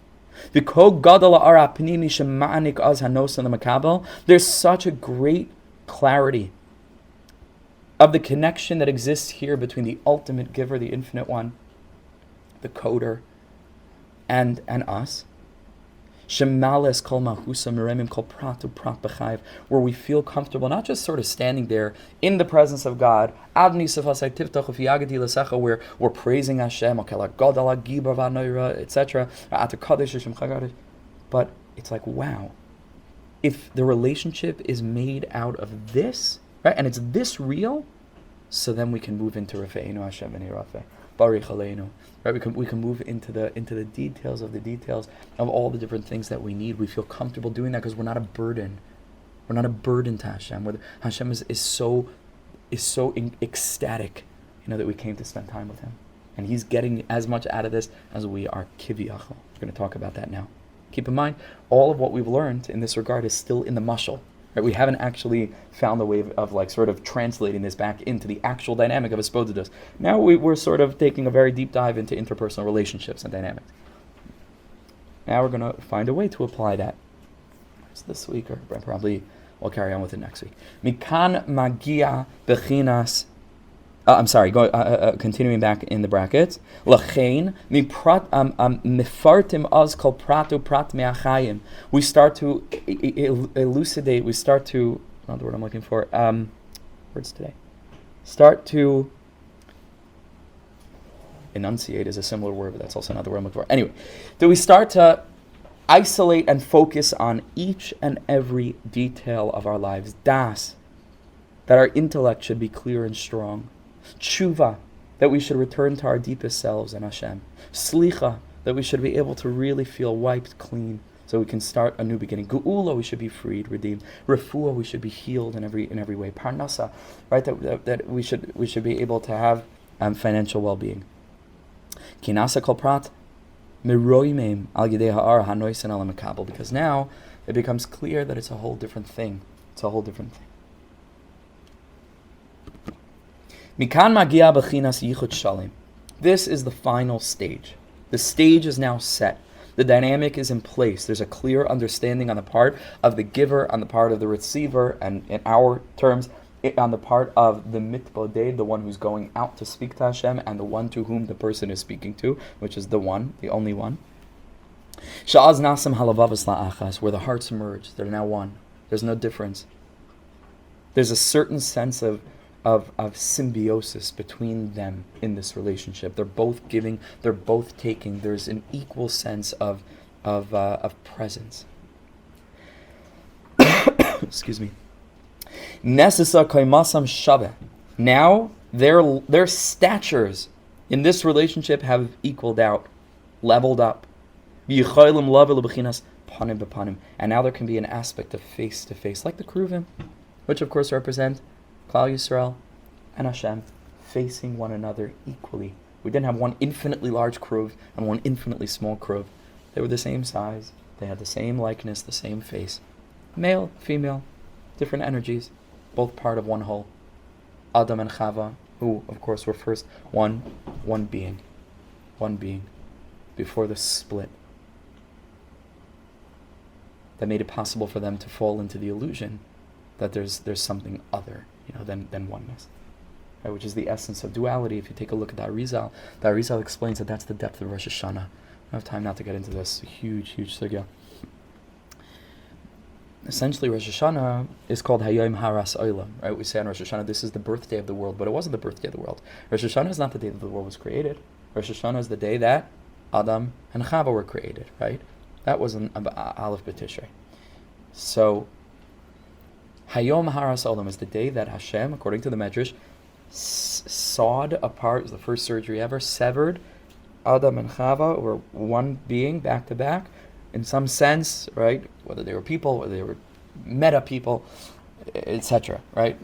There's such a great clarity of the connection that exists here between the ultimate giver, the infinite one, the coder, and us. Shemales kol mahusa meremim kol pratu prat b'chayev, where we feel comfortable, not just sort of standing there in the presence of God, where we're praising Hashem, etc. But it's like, wow, if the relationship is made out of this, right, and it's this real, so then we can move into Rafeinu Hashem v'nirafeh, Baruch Aleinu, right? We can move into the details of all the different things that we need. We feel comfortable doing that because we're not a burden. We're not a burden to Hashem. Hashem is so ecstatic, that we came to spend time with Him, and He's getting as much out of this as we are. Kiviyachol. We're going to talk about that now. Keep in mind, all of what we've learned in this regard is still in the mashal. Right? We haven't actually found the way of sort of translating this back into the actual dynamic of Hisbodedus. Now we're sort of taking a very deep dive into interpersonal relationships and dynamics. Now we're going to find a way to apply that. It's this week, or probably we'll carry on with it next week. Mikan magia bechinas. Continuing back in the brackets. Lachein mifartim az kol pratu prat me'achayim. We start to elucidate. We start to, not the word I'm looking for. Words today. Start to enunciate is a similar word, but that's also not the word I'm looking for. Anyway, do we start to isolate and focus on each and every detail of our lives? Das, that our intellect should be clear and strong. Tshuva, that we should return to our deepest selves in Hashem. Slicha, that we should be able to really feel wiped clean so we can start a new beginning. Geula, we should be freed, redeemed. Refuah, we should be healed in every way. Parnasa, right, that we should be able to have financial well-being. Kinasa kol prat miroimim al yedei ha'ar hanoisen al mekabel, because now it becomes clear that it's a whole different thing. It's a whole different thing. Mikan magia bechinas yichud shalim. This is the final stage. The stage is now set. The dynamic is in place. There's a clear understanding on the part of the giver, on the part of the receiver, and in our terms, on the part of the mitboded, the one who's going out to speak to Hashem, and the one to whom the person is speaking to, which is the one, the only one. Sha'az nasam halavavas la'achas, where the hearts merge. They're now one. There's no difference. There's a certain sense of symbiosis between them in this relationship. They're both giving, they're both taking. There's an equal sense of presence. Excuse me. Nesesa kaimasam shabe. Now their statures in this relationship have equaled out, leveled up. And now there can be an aspect of face to face, like the Kruvim, which of course represent Klal Yisrael and Hashem facing one another equally. We didn't have one infinitely large Kruv and one infinitely small Kruv. They were the same size. They had the same likeness, the same face. Male, female, different energies, both part of one whole. Adam and Chava, who of course were first one being, before the split that made it possible for them to fall into the illusion that there's something other, than oneness, right? Which is the essence of duality. If you take a look at the Arizal explains that that's the depth of Rosh Hashanah. I don't have time now to get into this huge sugya. Essentially, Rosh Hashanah is called Hayom Haras Olam, right? We say on Rosh Hashanah, this is the birthday of the world, but it wasn't the birthday of the world. Rosh Hashanah is not the day that the world was created. Rosh Hashanah is the day that Adam and Chava were created, right? That was an Aleph B'Tishrei. So, Hayom Haras Olam is the day that Hashem, according to the Medrash, sawed apart, it was the first surgery ever, severed Adam and Chava, were one being, back to back, in some sense, right? Whether they were people, whether they were meta people, etc., right?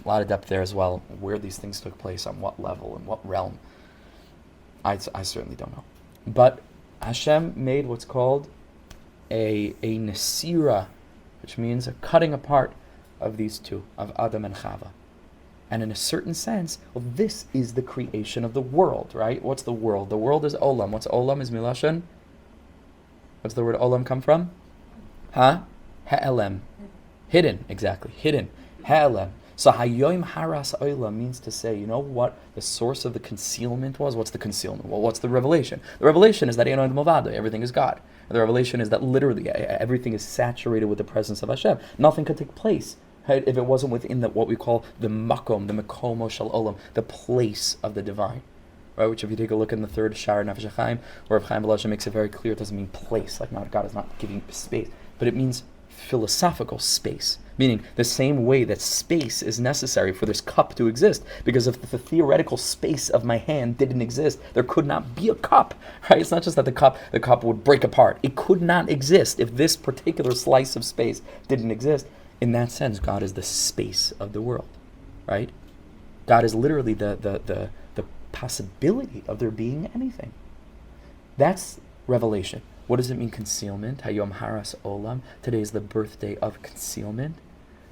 A lot of depth there as well, where these things took place, on what level, in what realm. I certainly don't know. But Hashem made what's called a nesira, which means a cutting apart of these two, of Adam and Chava. And in a certain sense, well, this is the creation of the world, right? What's the world? The world is olam. What's olam is milashon? What's the word olam come from? Ha'elem. Hidden, exactly. Hidden. Ha'elem. So Hayoim Haras Oila means to say, you know what the source of the concealment was? What's the concealment? Well, what's the revelation? The revelation is that Ein Od Milvado, everything is God. The revelation is that literally everything is saturated with the presence of Hashem. Nothing could take place, right, if it wasn't within what we call the makom, the makomo shel olam, the place of the divine. Right, which if you take a look in the third Shar Nefesh HaChaim, where Chaim B'Lashem makes it very clear, it doesn't mean place, like God is not giving space, but it means philosophical space, meaning the same way that space is necessary for this cup to exist, because if the theoretical space of my hand didn't exist, there could not be a cup, right? It's not just that the cup would break apart. It could not exist if this particular slice of space didn't exist. In that sense, God is the space of the world, right? God is literally the possibility of there being anything. That's revelation. What does it mean, concealment? Hayom Haras Olam. Today is the birthday of concealment.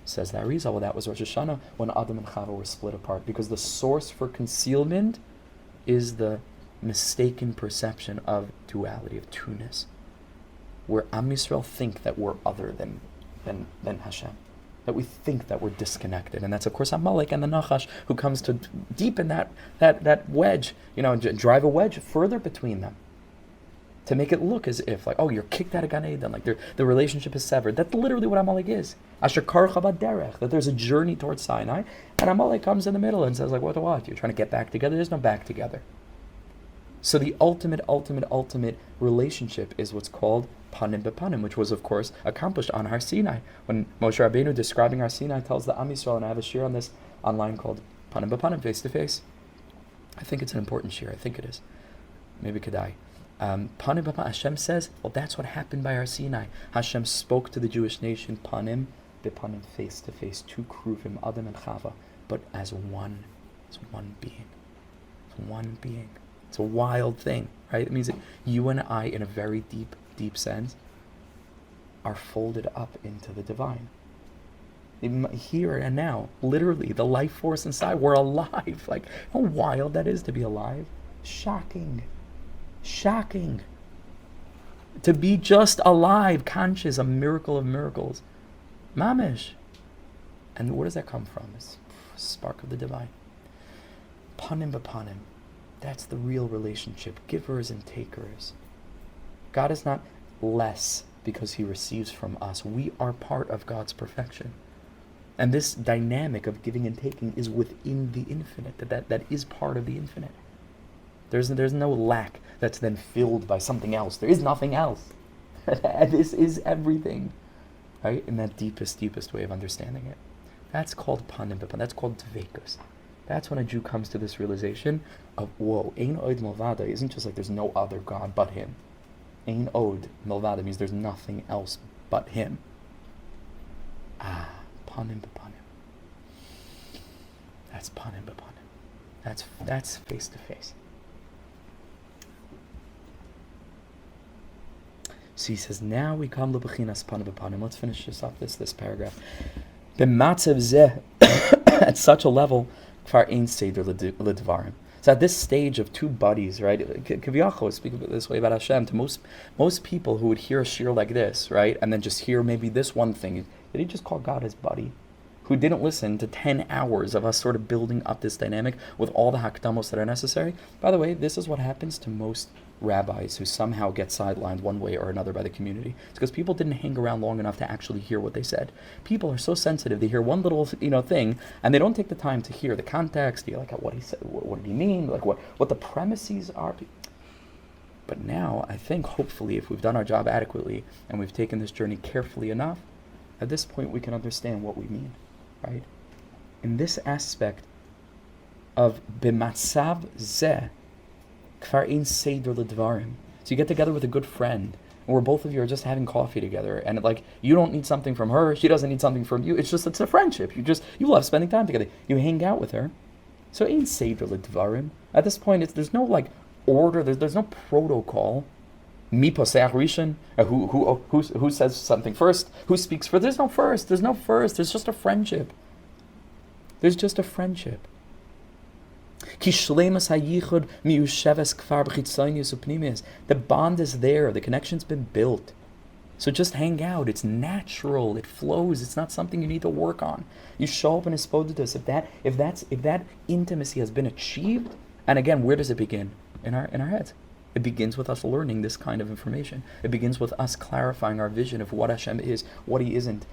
Says the Arizal, well, that was Rosh Hashanah when Adam and Chava were split apart, because the source for concealment is the mistaken perception of duality, of two-ness, where Am Yisrael think that we're other than Hashem, that we think that we're disconnected. And that's, of course, Amalek and the Nachash, who comes to deepen that wedge, drive a wedge further between them, to make it look as if, like, oh, you're kicked out of Gan Eden, like the relationship is severed. That's literally what Amalek is. Asher karcha b'derech, that there's a journey towards Sinai, and Amalek comes in the middle and says, like, what? You're trying to get back together? There's no back together. So the ultimate relationship is what's called panim b'panim, which was, of course, accomplished on Har Sinai. When Moshe Rabbeinu, describing Har Sinai, tells the Am Yisrael, and I have a shir on this online called Panim b'panim, face to face. I think it's an important shir. I think it is. Maybe Kedai. Panim b'panim, Hashem says, well, that's what happened by Har Sinai. Hashem spoke to the Jewish nation, panim b'panim, face to face, two kruvim, Adam and Chava, but as one being. It's one being. It's a wild thing, right? It means that you and I, in a very deep sense, are folded up into the divine. Here and now, literally, the life force inside, we're alive. Like, how wild that is to be alive. Shocking. To be just alive, conscious, a miracle of miracles. Mamish. And where does that come from? It's a spark of the divine. Panim b'panim. That's the real relationship. Givers and takers. God is not less because he receives from us. We are part of God's perfection. And this dynamic of giving and taking is within the infinite. That is part of the infinite. There's no lack that's then filled by something else. There is nothing else. This is everything. Right? In that deepest way of understanding it. That's called panim b'panim. That's called deveikus. That's when a Jew comes to this realization of, whoa, Ein Od Milvado isn't just like there's no other God but him. Ein Od Milvado means there's nothing else but him. Panim b'panim. That's panim b'panim. That's face to face. So he says, now we come l'bechinas panim b'panim. Let's finish this up, this paragraph. B'matzav zeh, at such a level, kfar ein seder l'dvarim. So at this stage of two buddies, right? Kaviyachos, speak this way about Hashem, to most people who would hear a shir like this, right, and then just hear maybe this one thing, did he just call God his buddy? Who didn't listen to 10 hours of us sort of building up this dynamic with all the hakdamos that are necessary. By the way, this is what happens to most rabbis who somehow get sidelined one way or another by the community. It's because people didn't hang around long enough to actually hear what they said. People are so sensitive; they hear one little thing, and they don't take the time to hear the context. Like what he said, what did he mean? Like what the premises are. But now, I think hopefully, if we've done our job adequately and we've taken this journey carefully enough, at this point we can understand what we mean, right? In this aspect of b'matzav zeh. Kfar ein seder l'dvarim. So you get together with a good friend, and where both of you are just having coffee together, and like you don't need something from her, she doesn't need something from you. It's a friendship. You love spending time together. You hang out with her. So ein seder l'dvarim. At this point, there's no like order. There's no protocol. Mi poseach rishon. Who says something first? Who speaks first? There's no first. There's just a friendship. The bond is there. The connection's been built. So just hang out. It's natural. It flows. It's not something you need to work on. You show up in Hisbodedus. If that intimacy has been achieved, and again, where does it begin? In our heads. It begins with us learning this kind of information. It begins with us clarifying our vision of what Hashem is, what He isn't,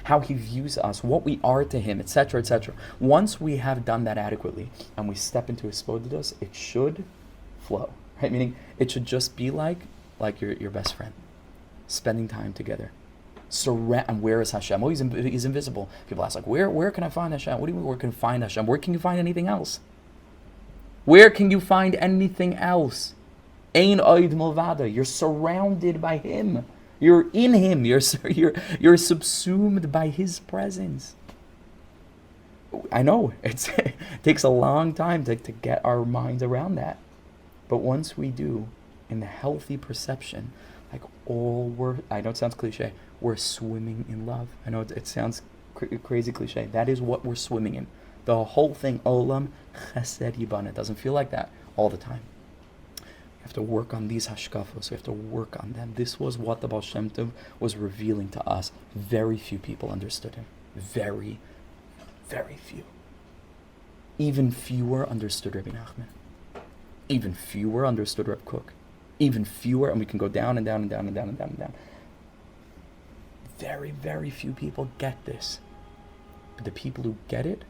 how He views us, what we are to Him, etc., etc. Once we have done that adequately, and we step into Hisbodedus, it should flow, right? Meaning, it should just be like your best friend, spending time together. And where is Hashem? Oh, He's invisible. People ask, where can I find Hashem? What do you mean, where can I find Hashem? Where can you find anything else? Where can you find anything else? Ein oid milvada. You're surrounded by Him. You're in Him. You're subsumed by His presence. I know it takes a long time to get our minds around that, but once we do, in the healthy perception, I know it sounds cliche, we're swimming in love. I know it sounds crazy cliche. That is what we're swimming in. The whole thing, olam chesed yibana. It doesn't feel like that all the time. We have to work on these hashkafos. We have to work on them. This was what the Baal Shem Tov was revealing to us. Very few people understood him. Very, very few. Even fewer understood Rabbi Nachman. Even fewer understood Reb Kook. Even fewer, and we can go down and down and down and down and down and down. Very, very few people get this. But the people who get it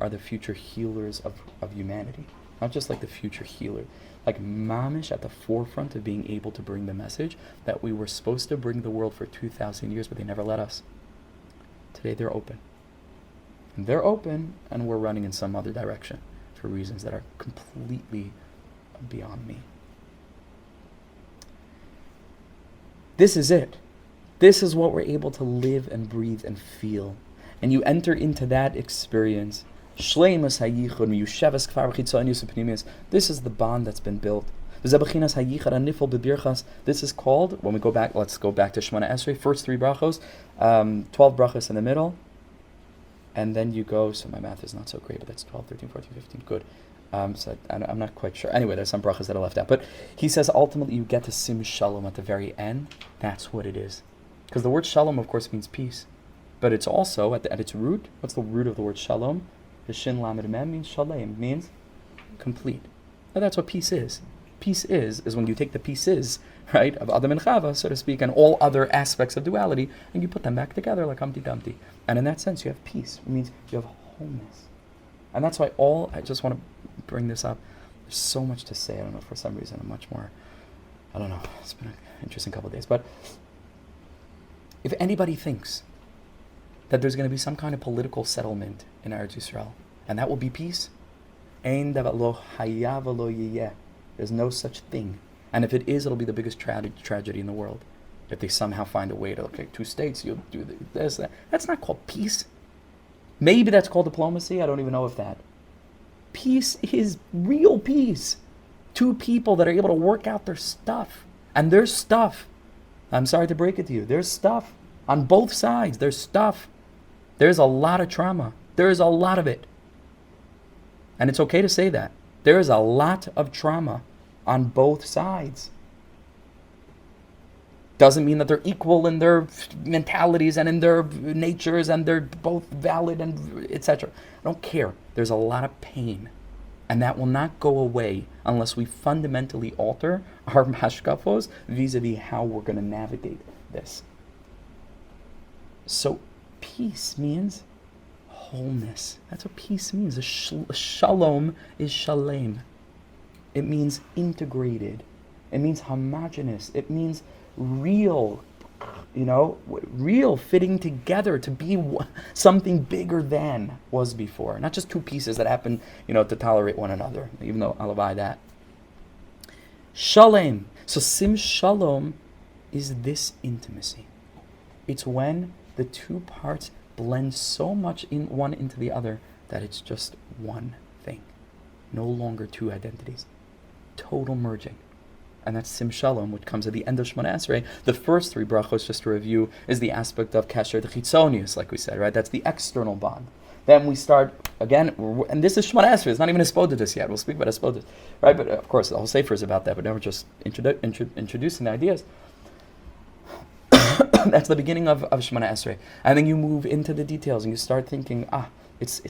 are the future healers of humanity. Not just like the future healer. Like mamish at the forefront of being able to bring the message that we were supposed to bring the world for 2,000 years, but they never let us. Today they're open. And they're open, and we're running in some other direction for reasons that are completely beyond me. This is it. This is what we're able to live and breathe and feel. And you enter into that experience. This is the bond that's been built. This is called, when we go back, let's go back to Shemona Esrei, first 3 brachos, 12 brachos in the middle, and then you go, so my math is not so great, but that's 12, 13, 14, 15, good. So I'm not quite sure. Anyway, there's some brachas that are left out. But he says ultimately you get to sim shalom at the very end. That's what it is. Because the word shalom, of course, means peace. But it's also, at its root, what's the root of the word shalom? The shin lamed mem means shalem, means complete. Now that's what peace is. Peace is when you take the pieces, right, of Adam and Chava, so to speak, and all other aspects of duality, and you put them back together like Humpty Dumpty. And in that sense, you have peace. It means you have wholeness. And that's why I just want to bring this up. There's so much to say. I don't know, for some reason I'm much more, I don't know, it's been an interesting couple of days. But if anybody thinks that there's going to be some kind of political settlement in Eretz Yisrael, and that will be peace, there's no such thing. And if it is, it'll be the biggest tragedy in the world. If they somehow find a way to, 2 states, you'll do this, that. That's not called peace. Maybe that's called diplomacy. I don't even know if that. Peace is real peace. 2 people that are able to work out their stuff. And there's stuff. I'm sorry to break it to you. There's stuff. On both sides, there's stuff. There's a lot of trauma. There is a lot of it. And it's okay to say that. There is a lot of trauma on both sides. Doesn't mean that they're equal in their mentalities and in their natures and they're both valid and etc. I don't care. There's a lot of pain. And that will not go away unless we fundamentally alter our hashkafos vis-a-vis how we're going to navigate this. So peace means wholeness. That's what peace means. Shalom is shalem. It means integrated. It means homogeneous. It means real, real fitting together to be something bigger than was before. Not just 2 pieces that happen, to tolerate one another, even though I'll buy that. Shalom. So sim shalom is this intimacy. It's when the 2 parts blend so much one into the other that it's just one thing. No longer 2 identities. Total merging. And that's Sim Shalom, which comes at the end of Shemona Esrei. The first 3 brachos, just to review, is the aspect of Kesher Chitzonius, like we said, right? That's the external bond. Then we start, again, and this is Shemona Esrei. It's not even Hisbodedus yet. We'll speak about Hisbodedus, right? But of course, the whole sefer is about that, but now we're just introducing the ideas. That's the beginning of Shemona Esrei. And then you move into the details and you start thinking, it's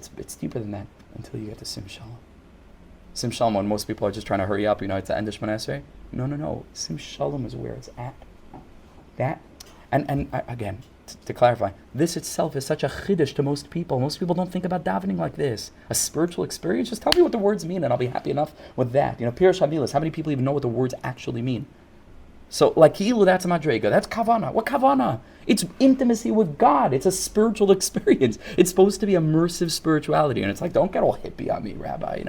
deeper than that until you get to Sim Shalom. Sim Shalom, when most people are just trying to hurry up, it's the end of Shemona Esrei. No. Sim Shalom is where it's at. That, and again, to clarify, this itself is such a chiddush to most people. Most people don't think about davening like this. A spiritual experience, just tell me what the words mean and I'll be happy enough with that. Pirush Havilas, how many people even know what the words actually mean? So, like Ki'ilu, that's a madrega. That's kavana. What kavana? It's intimacy with God. It's a spiritual experience. It's supposed to be immersive spirituality. And it's like, don't get all hippie on me, Rabbi,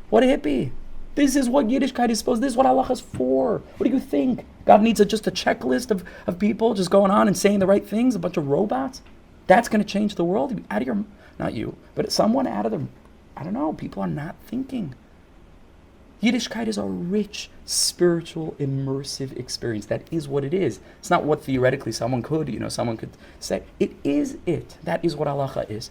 What a hippie. This is what Yiddishkeit is supposed to. This is what Allah is for. What do you think? God needs just a checklist of people just going on and saying the right things, a bunch of robots? That's going to change the world? Out of your, not you, but someone out of the, I don't know, people are not thinking. Yiddishkeit is a rich, spiritual, immersive experience. That is what it is. It's not what theoretically someone could say. It is it. That is what halacha is.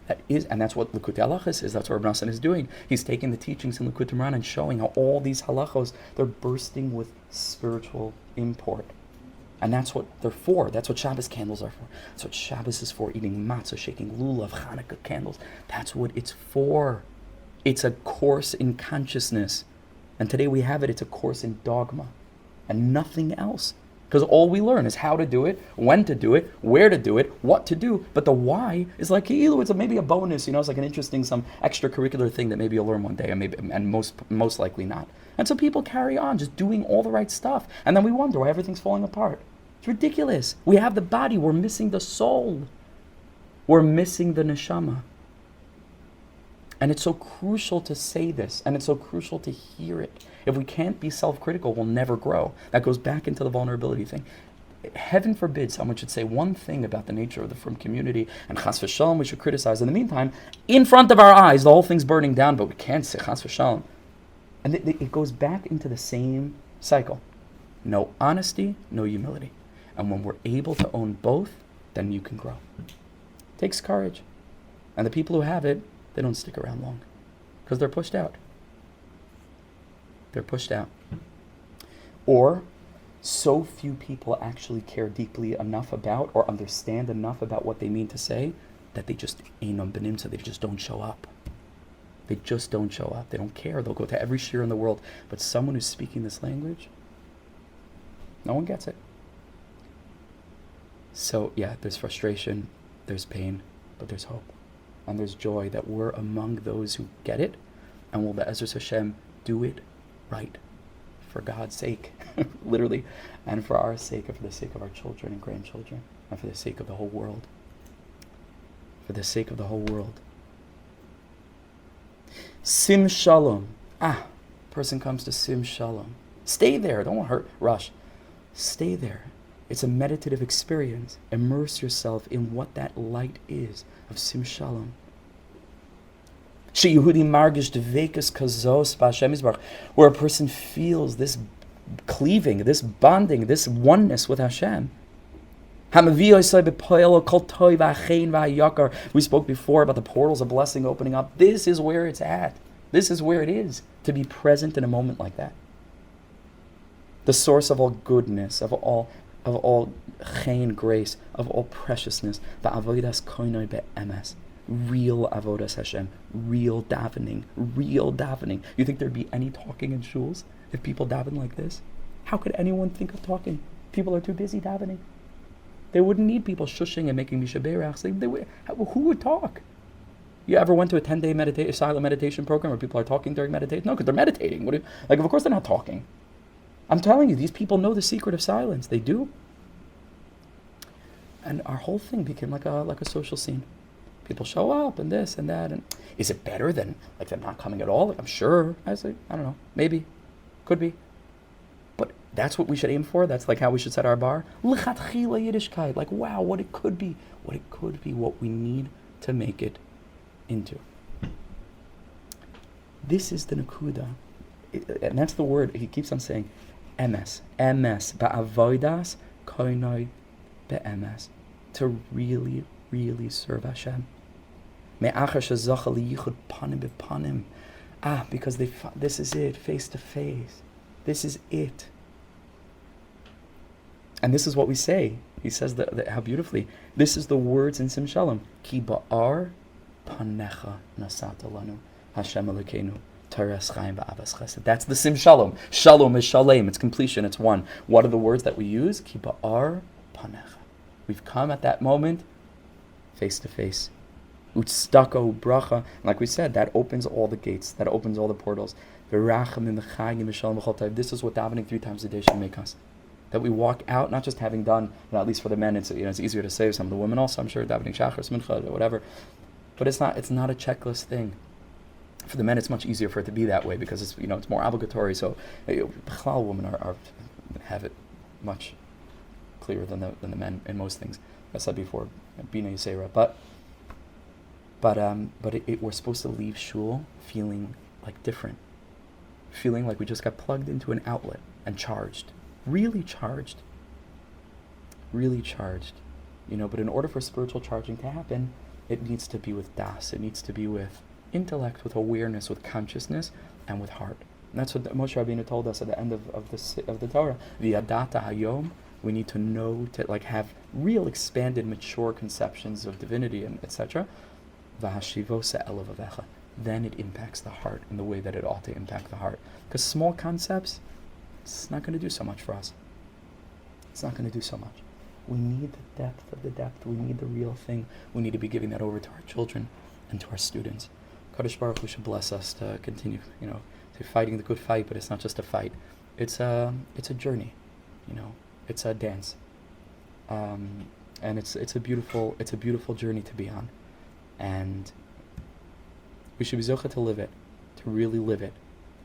That is, and that's what Likutei Halachos is. That's what Rabbi Nassan is doing. He's taking the teachings in Likutei Moharan and showing how all these halachos, they're bursting with spiritual import. And that's what they're for. That's what Shabbos candles are for. That's what Shabbos is for, eating matzah, shaking lulav, Hanukkah candles. That's what it's for. It's a course in consciousness. And today we have it, it's a course in dogma. And nothing else. Because all we learn is how to do it, when to do it, where to do it, what to do. But the why is like it's maybe a bonus, it's like an interesting, some extracurricular thing that maybe you'll learn one day, and most likely not. And so people carry on just doing all the right stuff. And then we wonder why everything's falling apart. It's ridiculous. We have the body, we're missing the soul. We're missing the neshama. And it's so crucial to say this, and it's so crucial to hear it. If we can't be self-critical, we'll never grow. That goes back into the vulnerability thing. Heaven forbid someone should say one thing about the nature of the frum community, and chas v'shalom we should criticize. In the meantime, in front of our eyes, the whole thing's burning down, but we can't say chas v'shalom. And it goes back into the same cycle. No honesty, no humility. And when we're able to own both, then you can grow. It takes courage. And the people who have it, they don't stick around long because they're pushed out. They're pushed out. Or so few people actually care deeply enough about or understand enough about what they mean to say that they just ain't benim, so they just don't show up. They just don't show up. They don't care. They'll go to every shir in the world. But someone who's speaking this language, no one gets it. So yeah, there's frustration, there's pain, but there's hope. And there's joy that we're among those who get it and will, be'ezus Hashem, do it right for God's sake, literally, and for our sake, and for the sake of our children and grandchildren, and for the sake of the whole world. For the sake of the whole world. Sim Shalom. Person comes to Sim Shalom. Stay there. Don't rush. Stay there. It's a meditative experience. Immerse yourself in what that light is of Sim Shalom. Yehudi margish deveikus kazos b'Hashem Yisbarach, where a person feels this cleaving, this bonding, this oneness with Hashem. We spoke before about the portals of blessing opening up. This is where it's at. This is where it is to be present in a moment like that. The source of all goodness, of all chen grace, of all preciousness, the avodas koinoi be'emes, real avodas Hashem, real davening. You think there'd be any talking in shuls if people daven like this? How could anyone think of talking? People are too busy davening. They wouldn't need people shushing and making mishaberachs. Who would talk? You ever went to a 10-day silent meditation program where people are talking during meditation? No, because they're meditating. Of course they're not talking. I'm telling you, these people know the secret of silence. They do. And our whole thing became like a social scene. People show up and this and that. And is it better than them not coming at all? I'm sure. I don't know. Maybe. Could be. But that's what we should aim for. That's how we should set our bar. L'chatchila Yiddishkeit. Wow, what it could be. What we need to make it into. This is the nakuda. And that's the word he keeps on saying. Emes. Ba'avodas koinoi be'emes. To really, really serve Hashem. Because this is it, face to face. This is it. And this is what we say. He says that how beautifully. This is the words in Sim Shalom. Ki ba'ar panecha nasata lanu Hashem Elokeinu Teres chaim va'avas chesed. That's the Sim Shalom. Shalom is shalem. It's completion. It's one. What are the words that we use? Ki ba'ar panecha. We've come at that moment face to face. Utstako bracha. And like we said, that opens all the gates. That opens all the portals. V'racham v'chayim v'shalom v'chol tov. This is what davening 3 times a day should make us. That we walk out, not just having done, at least for the men, it's easier to say. Some of the women also, I'm sure, davening shachar, mincha, or whatever. But it's not a checklist thing. For the men, it's much easier for it to be that way because it's more obligatory. So, women have it much clearer than the men in most things. I said before, bina yisera. But we're supposed to leave shul feeling like different, feeling like we just got plugged into an outlet and charged. Really charged. But in order for spiritual charging to happen, it needs to be with das. It needs to be with intellect, with awareness, with consciousness, and with heart. And that's what Moshe Rabbeinu told us at the end of the Torah. V'yadata hayom. We need to know, to have real expanded, mature conceptions of divinity and etc. V'hashivosa elavavecha. Then it impacts the heart in the way that it ought to impact the heart. Because small concepts, it's not going to do so much for us. It's not going to do so much. We need the depth of the depth. We need the real thing. We need to be giving that over to our children and to our students. Kadosh Baruch Hu should bless us to continue, to fighting the good fight. But it's not just a fight. It's a journey. It's a dance. And it's a beautiful journey to be on. And we should be zocheh to live it, to really live it.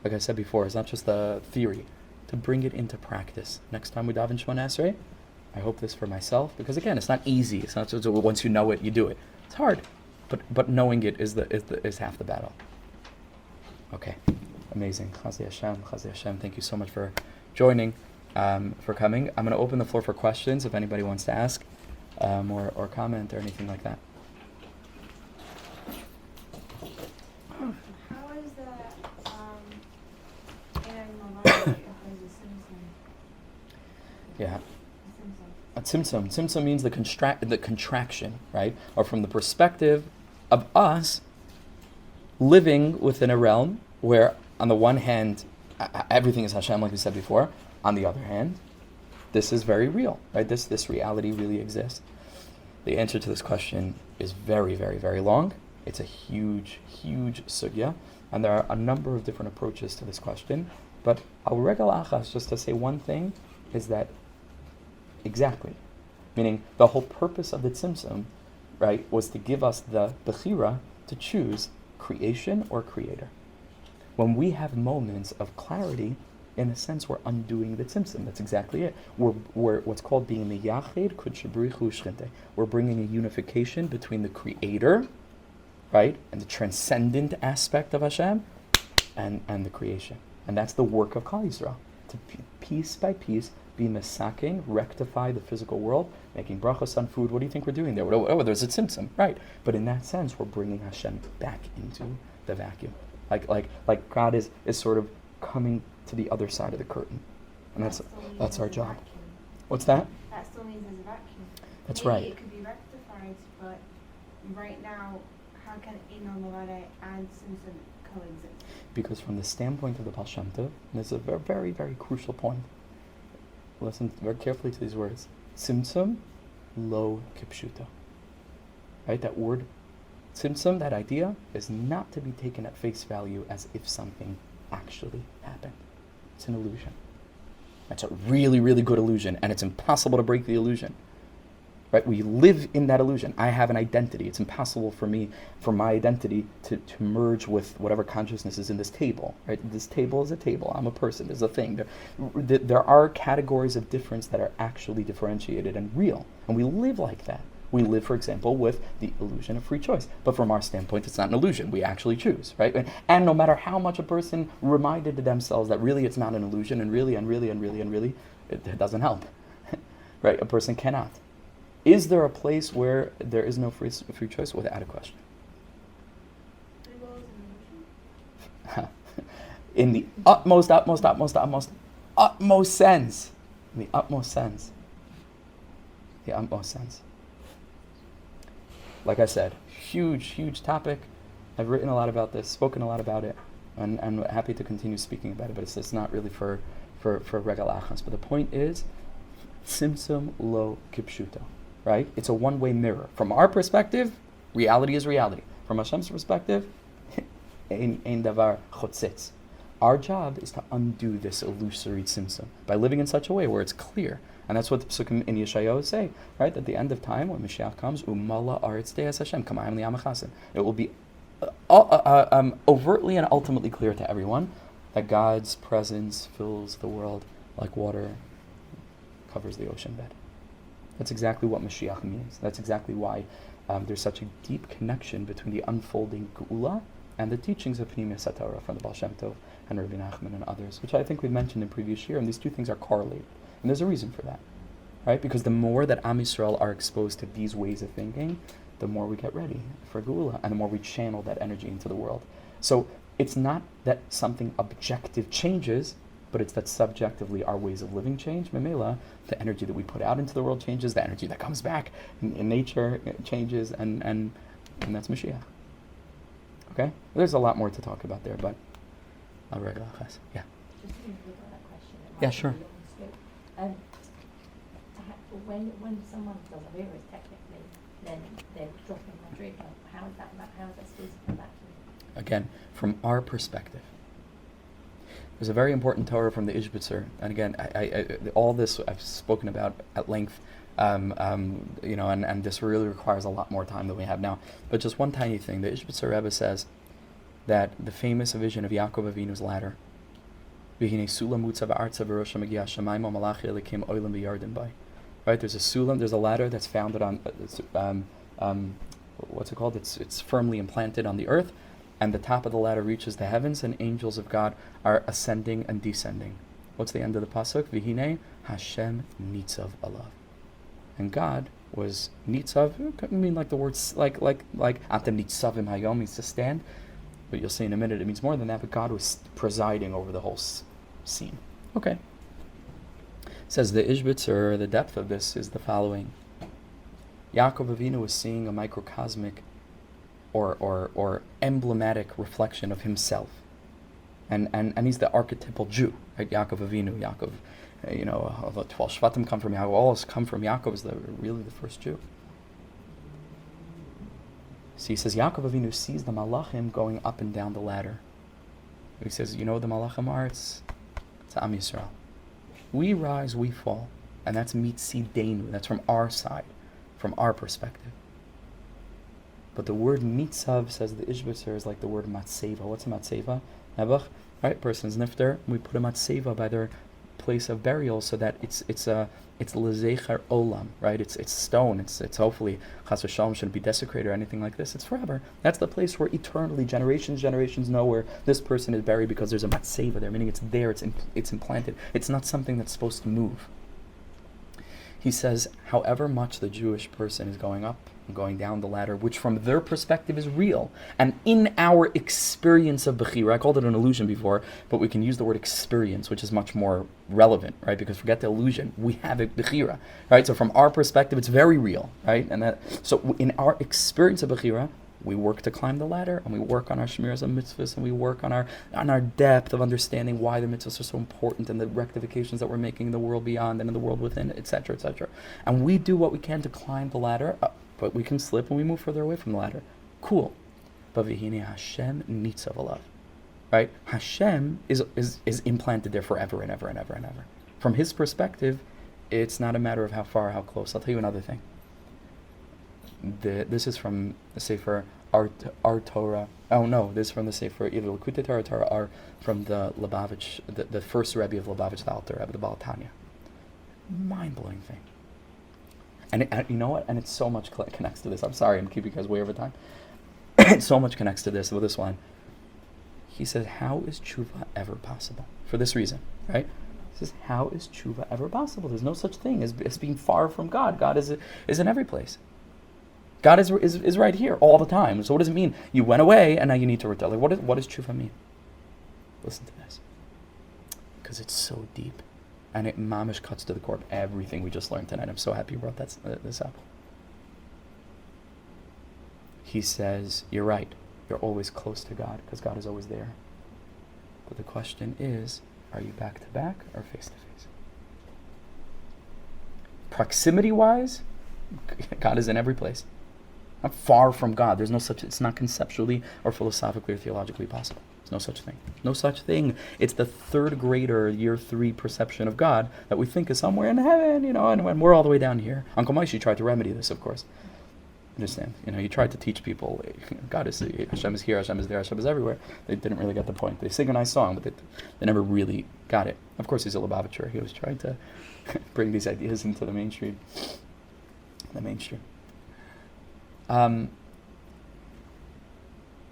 Like I said before, it's not just a theory. To bring it into practice. Next time we daven Shemona Esrei, I hope this for myself, because again, it's not easy. It's not just once you know it, you do it. It's hard, but knowing it is half the battle. Okay, amazing. Chazi Hashem. Thank you so much for joining, for coming. I'm going to open the floor for questions if anybody wants to ask, or comment or anything like that. How is that in Yeah. A tzimtzum. Tzimtzum means the contraction, right? Or from the perspective of us living within a realm where, on the one hand, everything is Hashem, like we said before. On the other hand, this is very real, right? This reality really exists. The answer to this question is very, very, very long. It's a huge, huge sugya, and there are a number of different approaches to this question. But al regal achas, just to say one thing, is that exactly, meaning the whole purpose of the tzimtzum, right, was to give us the bechira to choose creation or creator. When we have moments of clarity, in a sense, we're undoing the tzimtzum. That's exactly it. We're what's called being the yachid kudshabrichu shchinte. We're bringing a unification between the creator, right, and the transcendent aspect of Hashem, and the creation. And that's the work of Klal Yisrael, to piece by piece be misaking, rectify the physical world, making brachos on food. What do you think we're doing there? Oh, there's a tzimtzum, right? But in that sense, we're bringing Hashem back into the vacuum, like God is sort of coming to the other side of the curtain, and that's our job. Vacuum. What's that? That still means there's a vacuum. That's Maybe right. It could be rectified, but right now, how can Inon Levade and Simpson coexist? Because from the standpoint of the Baal Shem Tov, and this is a very, very, very crucial point. Listen very carefully to these words. Tzimtzum lo kipshuta. Right? That word, tzimtzum, that idea, is not to be taken at face value as if something actually happened. It's an illusion. It's a really, really good illusion, and it's impossible to break the illusion. Right? We live in that illusion. I have an identity. It's impossible for my identity to merge with whatever consciousness is in this table. Right? This table is a table. I'm a person. There's a thing. There are categories of difference that are actually differentiated and real. And we live like that. We live, for example, with the illusion of free choice. But from our standpoint, it's not an illusion. We actually choose, right? And no matter how much a person reminded to themselves that really it's not an illusion, and really, it doesn't help. Right? A person cannot. Is there a place where there is no free choice? Without a question. Free will is an illusion? In the utmost sense. In the utmost sense. utmost sense. Like I said, huge topic. I've written a lot about this, spoken a lot about it, and I'm happy to continue speaking about it, but it's not really for regal achas. But the point is, tzimtzum lo kipshuto, right? It's a one-way mirror. From our perspective, reality is reality. From Hashem's perspective, ein davar chotzitz. Our job is to undo this illusory tzimtzum by living in such a way where it's clear. And that's what the Psukim in Yeshayahu say, right? At the end of time, when Mashiach comes, umala aretz de'as Hashem, kamayim li'amachasim. It will be overtly and ultimately clear to everyone that God's presence fills the world like water covers the ocean bed. That's exactly what Mashiach means. That's exactly why there's such a deep connection between the unfolding Geula and the teachings of Pnimiyas HaTorah from the Baal Shem Tov and Rabbi Nachman and others, which I think we've mentioned in previous year, and these two things are correlated. And there's a reason for that, right? Because the more that Am Yisrael are exposed to these ways of thinking, the more we get ready for Geula, and the more we channel that energy into the world. So it's not that something objective changes, but it's that subjectively our ways of living change. Memela, the energy that we put out into the world changes, the energy that comes back in nature changes, and that's Mashiach. Okay? There's a lot more to talk about there, but I'll regular class. Yeah. Just to include on that question. Yeah, sure. When someone does a virus, technically, then they're dropping Madriga. How is that supposed to come back to them? Again, from our perspective, there's a very important Torah from the Ishbitzer, and again, I all this I've spoken about at length, and this really requires a lot more time than we have now. But just one tiny thing, the Ishbitzer Rebbe says that the famous vision of Yaakov Avinu's ladder, right? There's a sulam, there's a ladder that's founded on, what's it called? It's firmly implanted on the earth, and the top of the ladder reaches the heavens, and angels of God are ascending and descending. What's the end of the pasuk? V'hinei Hashem nitzav alav. And God was nitzav. It could mean like the words like atem nitzavim hayom means to stand, but you'll see in a minute it means more than that. But God was presiding over the whole scene. Okay. Says the Ishbitzer, the depth of this is the following. Yaakov Avinu was seeing a microcosmic or emblematic reflection of himself. And he's the archetypal Jew, right? Yaakov Avinu, Yaakov, the 12 Shvatim come from Yaakov, all come from Yaakov is really the first Jew. So he says Yaakov Avinu sees the Malachim going up and down the ladder. He says, the Malachim are, it's Am Yisrael. We rise, we fall. And that's mitzidenu. That's from our side, from our perspective. But the word mitzav, says the Ishbitzer, is like the word matseva. What's a matseva? Nebuch, right? Person's nifter. We put a matseva by their place of burial so that it's lezecher olam, right? It's stone. It's hopefully chas v'shalom shouldn't be desecrated or anything like this. It's forever. That's the place where eternally, generations know where this person is buried because there's a matseva there, meaning it's there, it's implanted. It's not something that's supposed to move. He says, however much the Jewish person is going up and going down the ladder, which from their perspective is real, and in our experience of Bechira, I called it an illusion before, but we can use the word experience, which is much more relevant, right? Because forget the illusion, we have a Bechira, right? So from our perspective, it's very real, right? So in our experience of Bechira, we work to climb the ladder, and we work on our shmiras and mitzvahs, and we work on our depth of understanding why the mitzvahs are so important, and the rectifications that we're making in the world beyond and in the world within, etc., etc. And we do what we can to climb the ladder up, but we can slip when we move further away from the ladder. Cool. But v'hinei Hashem nitzav alav, right? Hashem is implanted there forever and ever and ever and ever. From his perspective, it's not a matter of how far or how close. I'll tell you another thing. This is from the sefer Our Torah. Oh no, this is from the sefer either Likutei Torah or from the Lubavitch, the first Rebbe of Lubavitch, the Alter Rebbe, the Baal Tanya. Mind-blowing thing. And you know what? And it so much connects to this. I'm sorry, I'm keeping you guys way over time. It so much connects to this with this one. He says, how is tshuva ever possible? For this reason, right? He says, how is tshuva ever possible? There's no such thing as being far from God. God is in every place. God is right here all the time. So what does it mean? You went away and now you need to return. Like what does tshuva mean? Listen to this. Because it's so deep. And it mamish cuts to the core of everything we just learned tonight. I'm so happy you brought this up. He says, you're right. You're always close to God because God is always there. But the question is, are you back to back or face to face? Proximity-wise, God is in every place. Not far from God. There's no such, it's not conceptually or philosophically or theologically possible. There's no such thing. No such thing. It's the third grader, year 3 perception of God that we think is somewhere in heaven, and we're all the way down here. Uncle Moshe tried to remedy this, of course. Understand? You tried to teach people, God is, Hashem is here, Hashem is there, Hashem is everywhere. They didn't really get the point. They sing a nice song, but they never really got it. Of course, he's a Lubavitcher. He was trying to bring these ideas into the mainstream.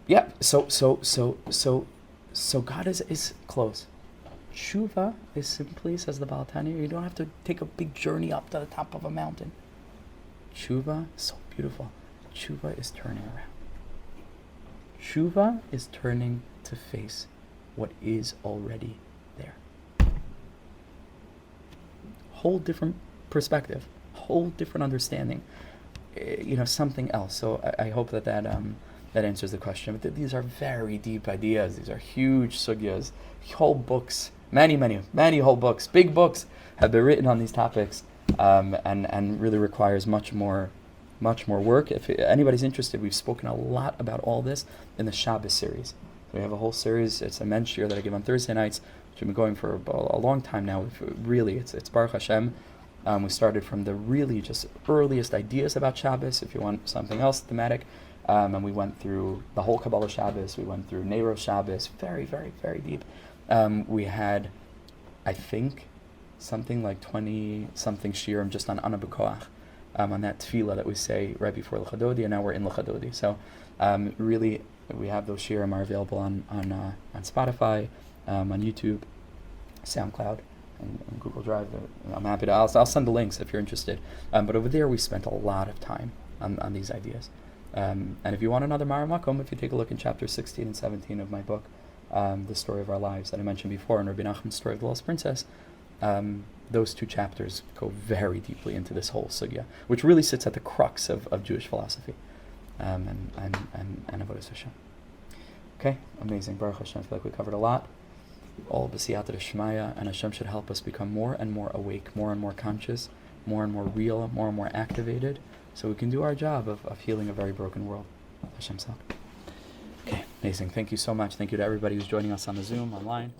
Yeah. So God is close. Tshuva is simply, says the Baal Tanya, you don't have to take a big journey up to the top of a mountain. Tshuva is so beautiful. Tshuva is turning around. Tshuva is turning to face what is already there. Whole different perspective, whole different understanding. Something else. So I hope that answers the question. But these are very deep ideas. These are huge sugyas. Whole books, many whole books, big books have been written on these topics, and really requires much more work. If anybody's interested, we've spoken a lot about all this in the Shabbos series. We have a whole series. It's a men's shir that I give on Thursday nights, which we've been going for a long time now. It's Baruch Hashem. We started from the really just earliest ideas about Shabbos, if you want something else thematic. And we went through the whole Kabbalah Shabbos. We went through Nero Shabbos, very, very, very deep. We had, I think, something like 20-something shirim just on Ana B'Koach, on that tefillah that we say right before L'Chadodi, and now we're in L'Chadodi. So really, we have those shirim are available on Spotify, on YouTube, SoundCloud, and Google Drive. I'm happy to, I'll send the links if you're interested. But over there, we spent a lot of time on these ideas. And if you want another Maramakom, if you take a look in chapters 16 and 17 of my book, The Story of Our Lives, that I mentioned before, and Rabbi Nachman's Story of the Lost Princess, those 2 chapters go very deeply into this whole sugya, which really sits at the crux of Jewish philosophy, and Avodas Hashem. Okay, amazing. Baruch Hashem. I feel like we covered a lot. All b'siyata d'shmaya, and Hashem should help us become more and more awake, more and more conscious, more and more real, more and more activated, so we can do our job of healing a very broken world. Hashem's help. Okay, amazing. Thank you so much. Thank you to everybody who's joining us on the Zoom, online.